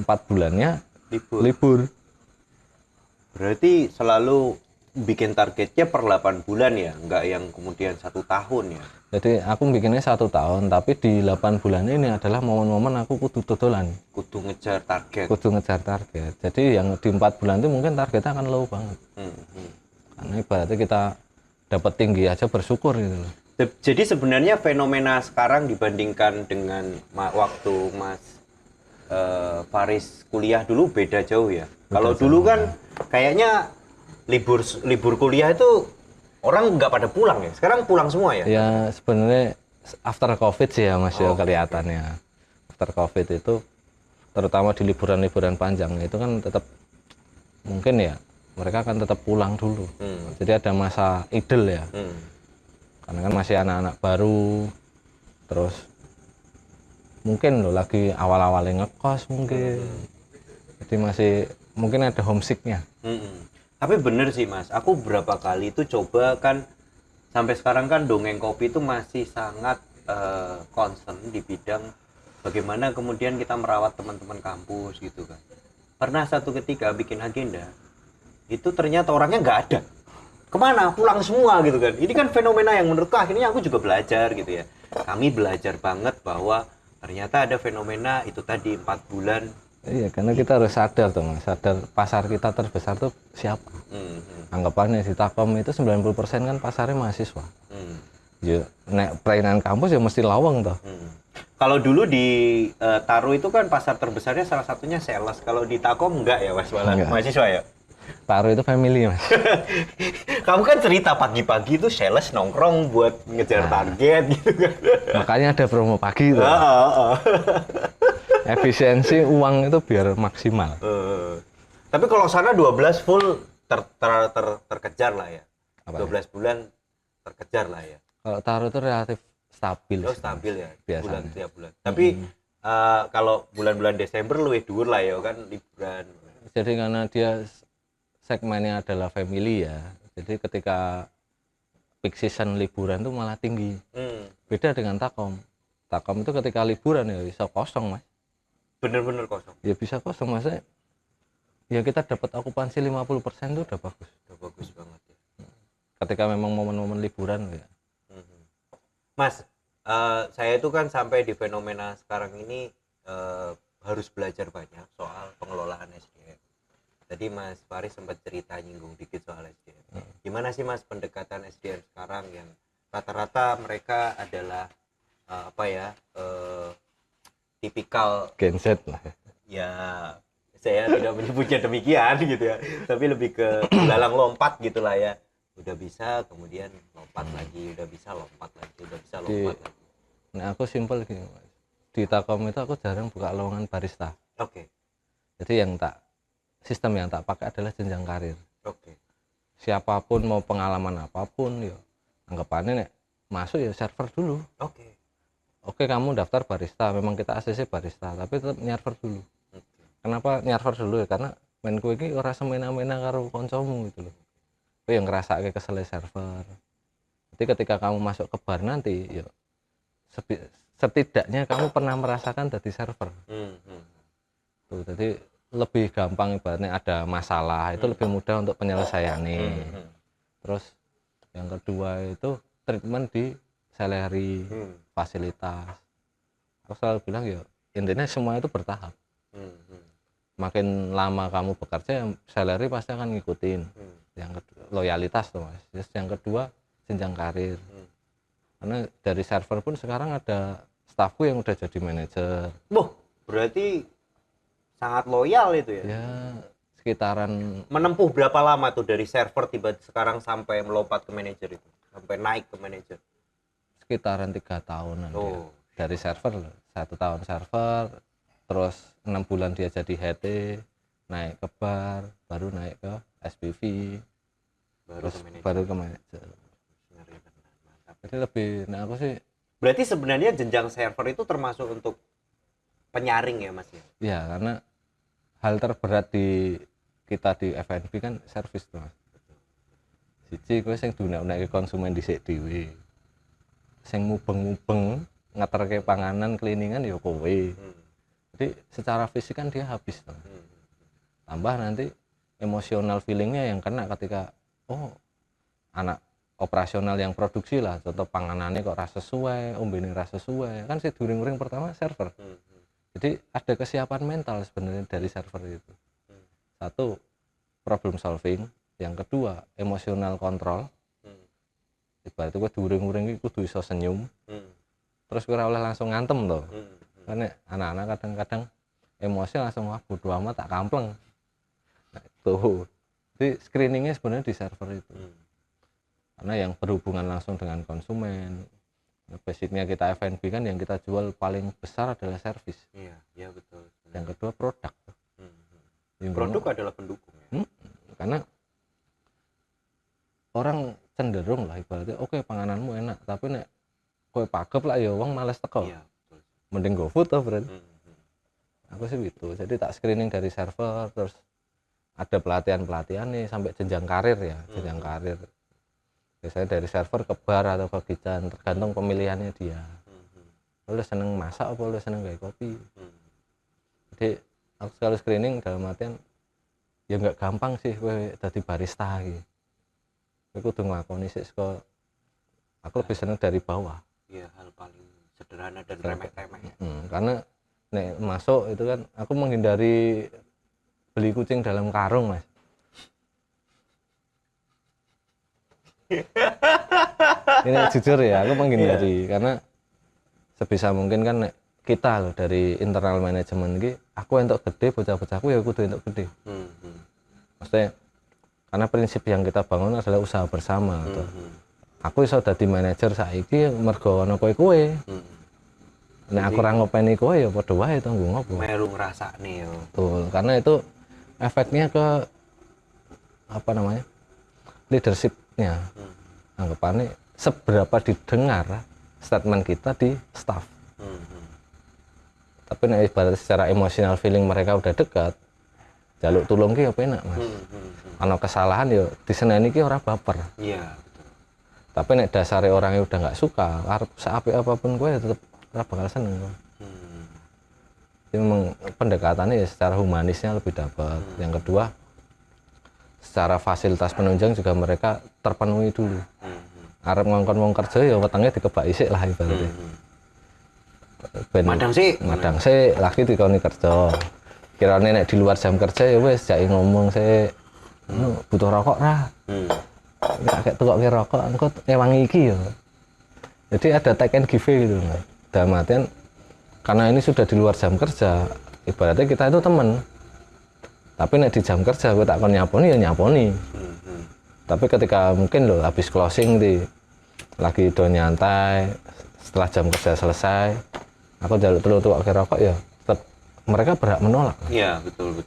B: 4 bulannya
A: Libur. Berarti selalu bikin targetnya per 8 bulan ya, nggak yang kemudian 1 tahun ya.
B: Jadi aku bikinnya 1 tahun, tapi di 8 bulan ini adalah momen-momen aku kudu dodolan.
A: Kudu ngejar target.
B: Jadi yang di 4 bulan itu mungkin targetnya akan low banget. Karena ibaratnya kita dapat tinggi aja bersyukur gitu loh.
A: Jadi sebenarnya fenomena sekarang dibandingkan dengan waktu Mas Faris kuliah dulu beda jauh ya. Kalau dulu kan kayaknya libur kuliah itu orang nggak pada pulang ya. Sekarang pulang semua ya.
B: Ya sebenarnya after COVID sih ya Mas ya kelihatannya. After COVID itu terutama di liburan-liburan panjang itu kan tetap mungkin ya mereka akan tetap pulang dulu. Jadi ada masa idle ya, karena kan masih anak-anak baru, terus mungkin lo lagi awal-awalnya ngekos mungkin, jadi masih mungkin ada homesicknya.
A: Tapi bener sih Mas, aku berapa kali itu coba kan, sampai sekarang kan Dongeng Kopi itu masih sangat concern di bidang bagaimana kemudian kita merawat teman-teman kampus gitu kan. Pernah satu ketika bikin agenda, itu ternyata orangnya nggak ada. Kemana? Pulang semua gitu kan. Ini kan fenomena yang menurutku akhirnya aku juga belajar gitu ya. Kami belajar banget bahwa ternyata ada fenomena itu tadi 4 bulan.
B: Iya, karena kita harus sadar tuh Mas, sadar pasar kita terbesar tuh siapa. Anggapannya di Takom itu 90% kan pasarnya mahasiswa. Ya, nek perainan kampus ya mesti lawang toh.
A: Kalau dulu di Taro itu kan pasar terbesarnya salah satunya sales. Kalau di Takom enggak ya Mas, malah mahasiswa ya?
B: Taro itu family Mas.
A: Kamu kan cerita pagi-pagi itu sales nongkrong buat ngejar target gitu kan.
B: Makanya ada promo pagi tuh. Efisiensi uang itu biar maksimal.
A: Tapi kalau sana 12 full terkejar lah ya. Apa 12 bulan terkejar lah ya.
B: Kalau Taro itu relatif stabil.
A: Oh, stabil ya,
B: biasanya.
A: bulan tiap bulan. Tapi kalau bulan-bulan Desember lebih dhuwur lah ya kan liburan.
B: Jadi karena dia segmennya adalah family ya. Jadi ketika peak season liburan tuh malah tinggi. Beda dengan Takom. Takom itu ketika liburan ya bisa kosong Mas.
A: Bener-bener kosong.
B: Ya bisa kosong Mas. Ya kita dapat okupansi 50% itu udah bagus.
A: Udah bagus banget ya.
B: Ketika memang momen-momen liburan ya.
A: Mas, saya itu kan sampai di fenomena sekarang ini harus belajar banyak soal pengelolaan SDM. Tadi Mas Faris sempat cerita nyinggung dikit soal SDM. Gimana sih Mas pendekatan SDM sekarang yang rata-rata mereka adalah tipikal
B: Gen Z lah.
A: Ya, saya tidak menyebutnya demikian gitu ya, tapi lebih ke lalang lompat gitulah ya. Udah bisa kemudian lompat lagi, udah bisa lompat lagi, udah bisa lompat lagi.
B: Nah aku simpel gini Mas, di Takom itu aku jarang buka lowongan barista.
A: Oke.
B: Jadi sistem yang tak pakai adalah jenjang karir.
A: Oke.
B: Siapapun mau pengalaman apapun ya anggapannya nek masuk ya server dulu. Oke, kamu daftar barista, memang kita ACC barista, tapi tetap nyarver dulu. Kenapa nyarver dulu ya? Karena menku ini ora semena-mena karo koncomu gitu loh. Itu yang ngerasa kesel server. Jadi ketika kamu masuk ke bar nanti, ya setidaknya kamu pernah merasakan jadi server. Tuh, jadi lebih gampang ibaratnya ada masalah itu lebih mudah untuk penyelesaiannya. Terus yang kedua itu treatment di salary, fasilitas. Aku selalu bilang ya intinya semua itu bertahap. Makin lama kamu bekerja, salary pasti akan ngikutin. Yang kedua, loyalitas tuh Mas. Terus yang kedua jenjang karir. Karena dari server pun sekarang ada stafku yang udah jadi manajer.
A: Berarti sangat loyal itu ya?
B: Ya sekitaran.
A: Menempuh berapa lama tuh dari server tiba sekarang sampai melompat ke manajer itu? Sampai naik ke manajer?
B: Sekitaran 3 tahunan. Dari server 1 tahun server, terus 6 bulan dia jadi HT, naik ke bar, baru naik ke SPV, baru ke manajer. Jadi lebih, nah aku sih.
A: Berarti sebenarnya jenjang server itu termasuk untuk penyaring ya Mas ya?
B: Ya, karena hal terberat di kita di F&B kan service tuh Mas. Siji kowe sing dunek-dunekke konsumen dhisik dhewe. Sing mubeng-mubeng ngeterke panganan cleaningan ya kowe. Jadi secara fisik kan dia habis tuh. Tambah nanti emosional feelingnya yang kena ketika anak operasional yang produksi lah, contoh panganannya kok rasa sesuai, ombene rasa sesuai, kan si during-during pertama server. Jadi ada kesiapan mental sebenarnya dari server itu. Satu, problem solving. Yang kedua, emosional control. Ibaratnya gue during-during itu kudu iso senyum. Terus gue oleh langsung ngantem tuh. Karena anak-anak kadang-kadang emosi langsung bodo amat tak kampleng. Nah, itu. Jadi screeningnya sebenarnya di server itu. Karena yang berhubungan langsung dengan konsumen. Basicnya kita F&B kan yang kita jual paling besar adalah service.
A: Iya betul.
B: Yang kedua produk.
A: Produk adalah pendukung ya?
B: Karena cenderung lah ibaratnya oke pangananmu enak tapi nek kowe pagep lah ya wong males teko.
A: Iya, betul.
B: Mending GoFood toh, Bro. Aku sih gitu. Jadi tak screening dari server, terus ada pelatihan nih sampai jenjang karir ya, jenjang karir. Biasanya dari server ke bar atau ke kitchen, tergantung pemilihannya dia. Lu seneng masak apa lu seneng gawe kopi. Jadi aku sekali screening dalam artian ya nggak gampang sih kowe dadi barista iki. Kowe kudu nglakoni sik saka aku lebih seneng dari bawah.
A: Iya, hal paling sederhana dan remeh-temeh.
B: Karena nek masuk itu kan aku menghindari beli kucing dalam karung, Mas. Ini jujur ya, aku menghindari karena sebisa mungkin kan nek kita loh dari internal manajemen iki aku entuk gede, bocah-bocahku ya kudu entuk gede. Maksudnya karena prinsip yang kita bangun adalah usaha bersama. Aku iso dadi manajer saiki mergo ana kowe. Nek aku ora ngopeni kowe ya padha wae tanggung ngopo.
A: Melu ngrasakne yo.
B: Betul, karena itu efeknya ke apa namanya? Leadership-nya. Anggapannya seberapa didengar statement kita di staff. Tapi nek ibarat secara emosional feeling mereka udah dekat, jaluk tulung ki apa enak, Mas. Ana kesalahan yo diseneni ki ora baper.
A: Iya, betul.
B: Tapi nek dasare orangnya udah nggak suka, arep seapik apapun kowe tetep ora bakal seneng. Jadi memang pendekatannya ya secara humanisnya lebih dapat. Yang kedua, secara fasilitas penunjang juga mereka terpenuhi dulu. Arep ngongkon wong kerja ya wetenge dikebak isik lah ibaratnya.
A: Madang sih
B: lagi dikoni kerja. Kirane nek di luar jam kerja ya wis jake ngomong sik. Butuh rokok ra. Kayak tukoke rokok engko ewangi iki ya. Jadi ada take and give gitu. Dalam artian karena ini sudah di luar jam kerja, ibaratnya kita itu teman. Tapi nek di jam kerja gue tak kon nyaponi ya nyaponi. Tapi ketika mungkin lo habis closing lagi do nyantai, setelah jam kerja selesai, aku jaluk tukoke rokok ya tetap mereka berhak menolak.
A: Iya, betul.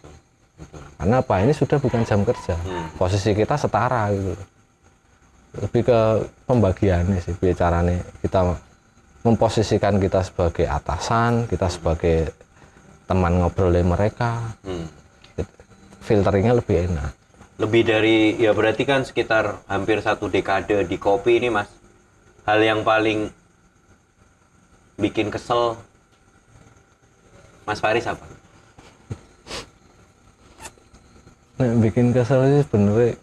B: Karena apa? Ini sudah bukan jam kerja. Posisi kita setara gitu. Lebih ke pembagiannya sih, bicaranya kita memposisikan kita sebagai atasan, kita sebagai teman ngobrolnya mereka. Filteringnya lebih enak.
A: Lebih dari, ya berarti kan sekitar hampir 1 dekade di kopi ini, Mas. Hal yang paling bikin kesel Mas Faris apa?
B: Nah, bikin kesel sih sebenarnya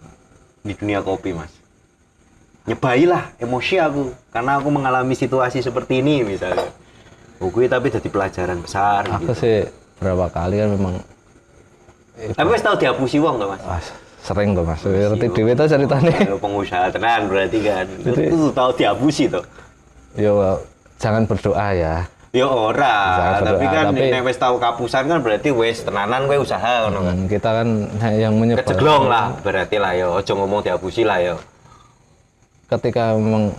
A: Di dunia kopi, Mas. Nyebailah emosi aku karena aku mengalami situasi seperti ini misalnya. Gue tapi jadi pelajaran besar.
B: Aku
A: gitu.
B: sih berapa kali kan memang.
A: Tapi wis tau dihapusi wong to, Mas.
B: Sering tuh Mas. Ngerti dhewe to ceritane.
A: Pengusaha tenan berarti kan. Itu tahu dihapusi to.
B: Yo jangan berdoa ya.
A: Ya ora, tapi kan
B: tapi
A: nek wis tau kapusan kan berarti wis tenanan kowe usaha ngono kan.
B: Kita kan yang menyebar.
A: Keceglong lah berarti lah ya, aja ngomong dihapusi lah ya.
B: Ketika memang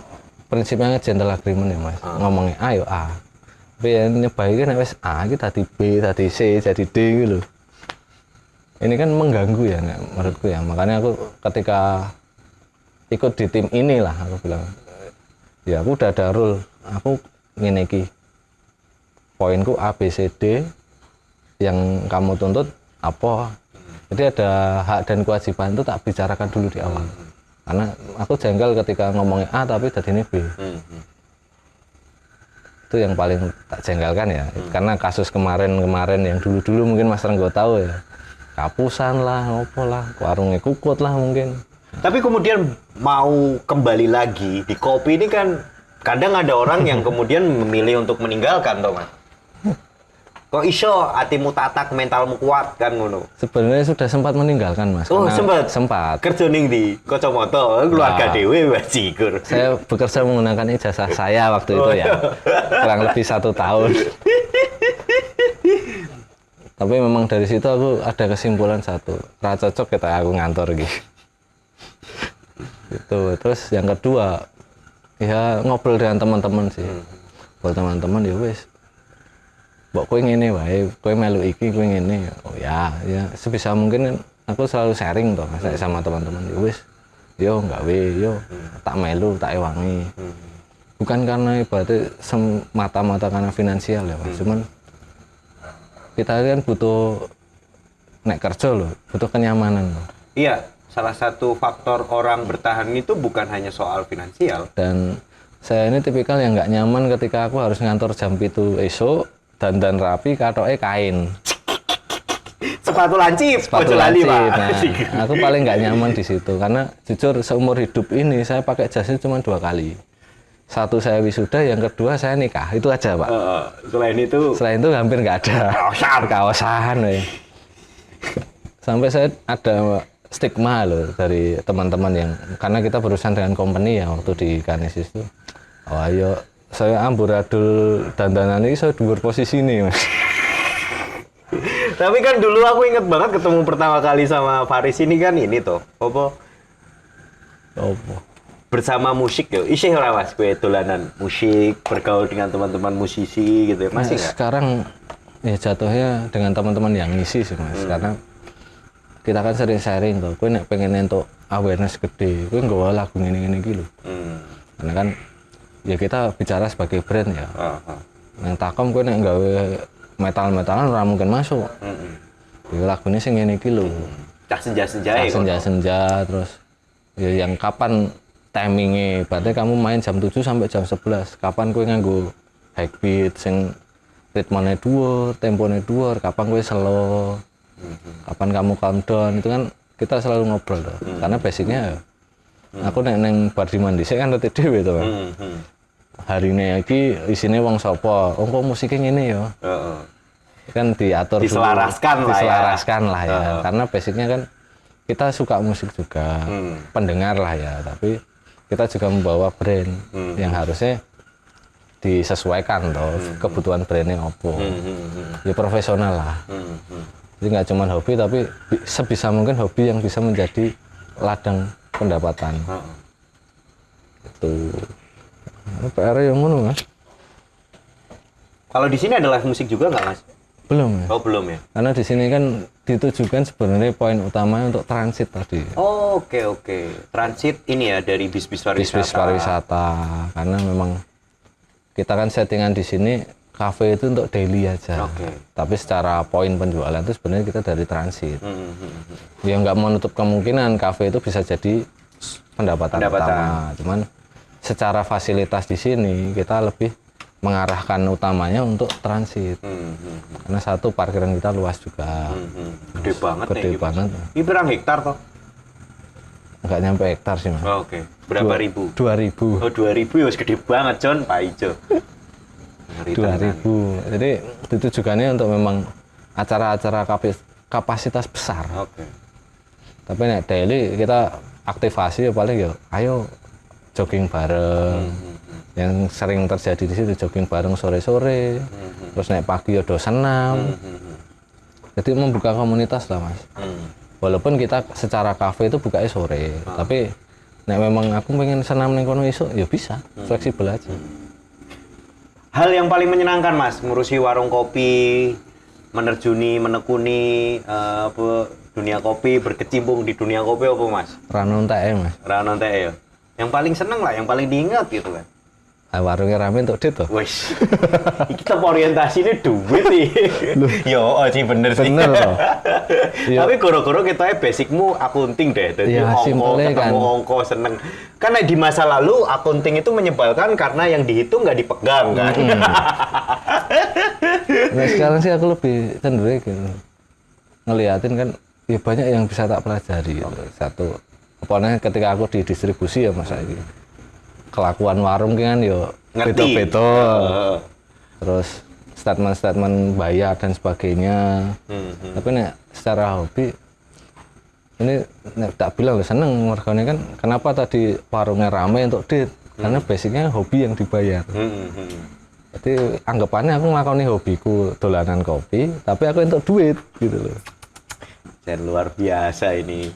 B: prinsipnya gentle agreement ya Mas. Ngomongnya A yo A. Tapi yang nyebai kan wis A iki tadi B, tadi C, jadi D gitu. Ini kan mengganggu ya menurutku ya. Makanya aku ketika ikut di tim inilah aku bilang ya aku udah ada rule, aku ngene iki. Poinku A, B, C, D yang kamu tuntut apa. Jadi ada hak dan kewajiban itu tak bicarakan dulu di awal. Karena aku jengkel ketika ngomongnya A tapi tadi ini B. Itu yang paling tak jengkelkan ya. Karena kasus kemarin yang dulu mungkin Mas Renggo tahu ya. Kapusan lah, opo lah, warungnya kukut lah mungkin.
A: Tapi kemudian mau kembali lagi di kopi ini kan kadang ada orang yang kemudian memilih untuk meninggalkan toh Mas. Kok iso hatimu tatak, mentalmu kuat kan ngono.
B: Sebenarnya sudah sempat meninggalkan Mas.
A: Oh, sempat. Kerja ning di Kacamata, keluarga dhewe bajigur.
B: Saya bekerja menggunakan ijazah saya waktu itu ya. Kurang lebih 1 tahun. Tapi memang dari situ aku ada kesimpulan satu, ra cocok kita aku ngantor gitu. Gitu. Terus yang kedua, ya ngobrol dengan teman-teman sih. Ngobrol teman-teman ya wis. Mbok kowe ngene wae, kowe melu iki, kowe ngene. Oh ya sebisa mungkin aku selalu sharing toh sama teman-teman. Ya wis. yo gawe, yo tak melu, tak ewangi. Bukan karena ibaratnya semata-mata karena finansial ya Mas, cuman kita kan butuh nek kerja loh, butuh kenyamanan loh.
A: Iya, salah satu faktor orang bertahan itu bukan hanya soal finansial.
B: Dan saya ini tipikal yang nggak nyaman ketika aku harus ngantor jam 7 esok, dandan rapi, katoknya kain.
A: Sepatu lancip,
B: Sepatu
A: ojo lali,
B: lancip.
A: Pak.
B: Nah, aku paling nggak nyaman di situ karena jujur seumur hidup ini saya pakai jasnya cuma 2 kali. Satu saya wisuda, yang kedua saya nikah, itu aja Pak. Selain itu hampir nggak ada kaosan ya. Sampai saya ada stigma loh dari teman-teman yang karena kita berurusan dengan company ya waktu di Kanesis itu. Oh ayo saya amburadul dandanan ini saya dhuwur posisi nih Mas.
A: Tapi kan dulu aku inget banget ketemu pertama kali sama Faris ini kan ini tuh apa? Bersama musik ya. Isih ora Mas kowe dolanan musik, bergaul dengan teman-teman musisi gitu ya. Masih nggak?
B: Sekarang ya jatuhnya dengan teman-teman yang ngisi sih Mas. Karena kita kan sering sharing tuh. Kowe nek pengen entuk awareness gede, kowe nggawa lagu ngene-ngene iki lho. Karena kan ya kita bicara sebagai brand ya. Nang Takom kowe nek nggawe metal-metalan ora mungkin masuk. Ya lagune sing ngene iki lho.
A: Cah senja-senja
B: senja terus ya yang kapan timingnya, berarti kamu main jam 7 sampai jam 11. Kapan kowe nganggo high beat sing ritmenya dhuwur, temponya dhuwur, kapan kowe slow. Kapan kamu countdown, itu kan kita selalu ngobrol tuh. Karena basicnya aku neng bar di mandi saya kan ngerti dhewe to, Pak. Hari ini lagi isinya wong sapa, kok musiknya ngene ya. Kan diatur
A: diselaraskan
B: dulu,
A: lah
B: diselaraskan lah ya. Karena basicnya kan kita suka musik juga, pendengar lah ya, tapi kita juga membawa brand yang harusnya disesuaikan toh kebutuhan brandnya opo. Ya profesional lah. Jadi nggak cuma hobi tapi sebisa mungkin hobi yang bisa menjadi ladang pendapatan. Itu PR yang ngono Mas.
A: Kalau di sini ada live musik juga nggak Mas?
B: Belum ya.
A: Oh belum ya.
B: Karena di sini kan ditujukan sebenarnya poin utamanya untuk transit tadi.
A: Oh, oke. Transit ini ya dari bis-bis pariwisata.
B: Bis pariwisata. Karena memang kita kan settingan di sini kafe itu untuk daily aja. Tapi secara poin penjualan itu sebenarnya kita dari transit. Ya nggak menutup kemungkinan kafe itu bisa jadi pendapatan utama. Cuman secara fasilitas di sini kita lebih mengarahkan utamanya untuk transit. Karena satu parkiran kita luas juga.
A: Gede banget
B: Gede banget.
A: Ini berapa hektar toh?
B: Enggak nyampe hektar sih Mas.
A: Oh, oke. Berapa ribu?
B: 2000.
A: Oh 2000 ya gede banget John, Pak Ijo.
B: 2000. Jadi ditujukannya untuk memang acara-acara kapasitas besar. Tapi nek daily kita aktivasi ya paling ya ayo jogging bareng. Yang sering terjadi di situ jogging bareng sore-sore. Terus naik pagi ya do senam. Jadi membuka komunitas lah Mas. Walaupun kita secara kafe itu bukanya sore, tapi nek memang aku pengen senam ning kono esuk ya bisa, fleksibel aja.
A: Hal yang paling menyenangkan Mas, ngurusi warung kopi, menekuni dunia kopi, berkecimpung di dunia kopi apa Mas?
B: Ranon teh Mas.
A: Ranon teh ya. Yang paling seneng lah, yang paling diingat gitu kan.
B: Warungnya rame untuk duit tuh.
A: Wes. Kita orientasinya duit nih. Yo, sih bener sih.
B: Bener loh.
A: Tapi goro-goro kita basicmu akunting deh. Jadi
B: ya,
A: ongko, ketemu ongko, seneng. Karena di masa lalu akunting itu menyebalkan karena yang dihitung nggak dipegang kan.
B: Nah sekarang sih aku lebih cenderung gitu. Ngeliatin kan, ya banyak yang bisa tak pelajari. Gitu. Satu, apalagi ketika aku di distribusi ya Mas ini. Kelakuan warung kan yo beda-beda. Terus statement-statement bayar dan sebagainya. Tapi nek secara hobi ini nek tak bilang seneng warganya kan kenapa tadi warungnya ramai untuk duit? Karena basicnya hobi yang dibayar. Jadi anggapannya aku ngelakoni hobiku dolanan kopi, tapi aku untuk duit gitu loh.
A: Dan luar biasa ini.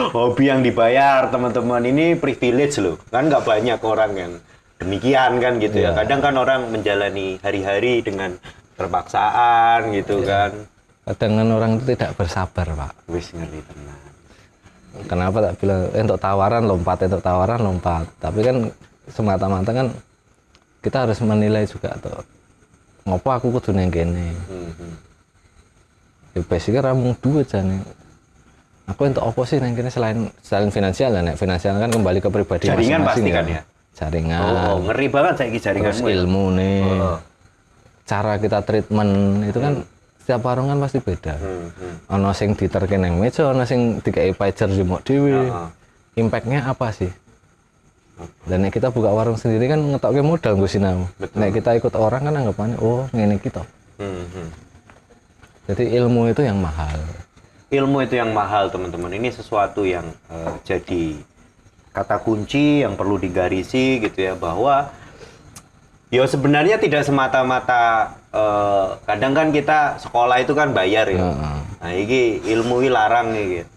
A: Hobi yang dibayar teman-teman ini privilege loh, kan nggak banyak orang yang demikian kan gitu ya. Kadang kan orang menjalani hari-hari dengan terpaksaan gitu kan.
B: Kadang kan orang itu tidak bersabar Pak.
A: Wis ngeri tenang.
B: Kenapa tak bilang untuk tawaran lompat. Tapi kan semata-mata kan kita harus menilai juga tuh. Ngopo aku kudu neng kene. Ya basicnya ramung duit jane. Aku untuk apa sih neng kene selain finansial ya, nek finansial kan kembali ke pribadi
A: Jaringan
B: masing-masing
A: pasti kan ya.
B: Jaringan.
A: Oh, ngeri banget saiki jaringanmu.
B: Terus ilmu nih. Cara kita treatment itu kan setiap warung kan pasti beda. Ono sing diterke nang meja, ono sing dikei pager jemok dhewe. Impact-nya apa sih? Dan nek kita buka warung sendiri kan ngetokke modal nggo sinau. Nek kita ikut orang kan anggapannya oh ngene kita. Jadi ilmu itu yang mahal.
A: Ilmu itu yang mahal, teman-teman. Ini sesuatu yang jadi kata kunci yang perlu digarisi gitu ya, bahwa ya sebenarnya tidak semata-mata kadang kan kita sekolah itu kan bayar ya. Nah, ini ilmu ini larang nih gitu.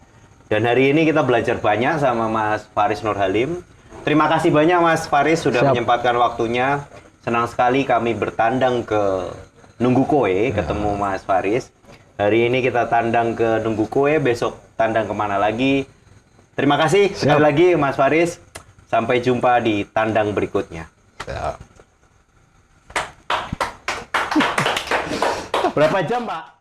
A: Dan hari ini kita belajar banyak sama Mas Faris Nurhalim. Terima kasih banyak Mas Faris sudah menyempatkan waktunya. Senang sekali kami bertandang ke Nunggu Koe, ketemu Mas Faris. Hari ini kita tandang ke Nunggu Koe, besok tandang kemana lagi. Terima kasih sekali lagi Mas Faris. Sampai jumpa di tandang berikutnya. Berapa jam, Pak?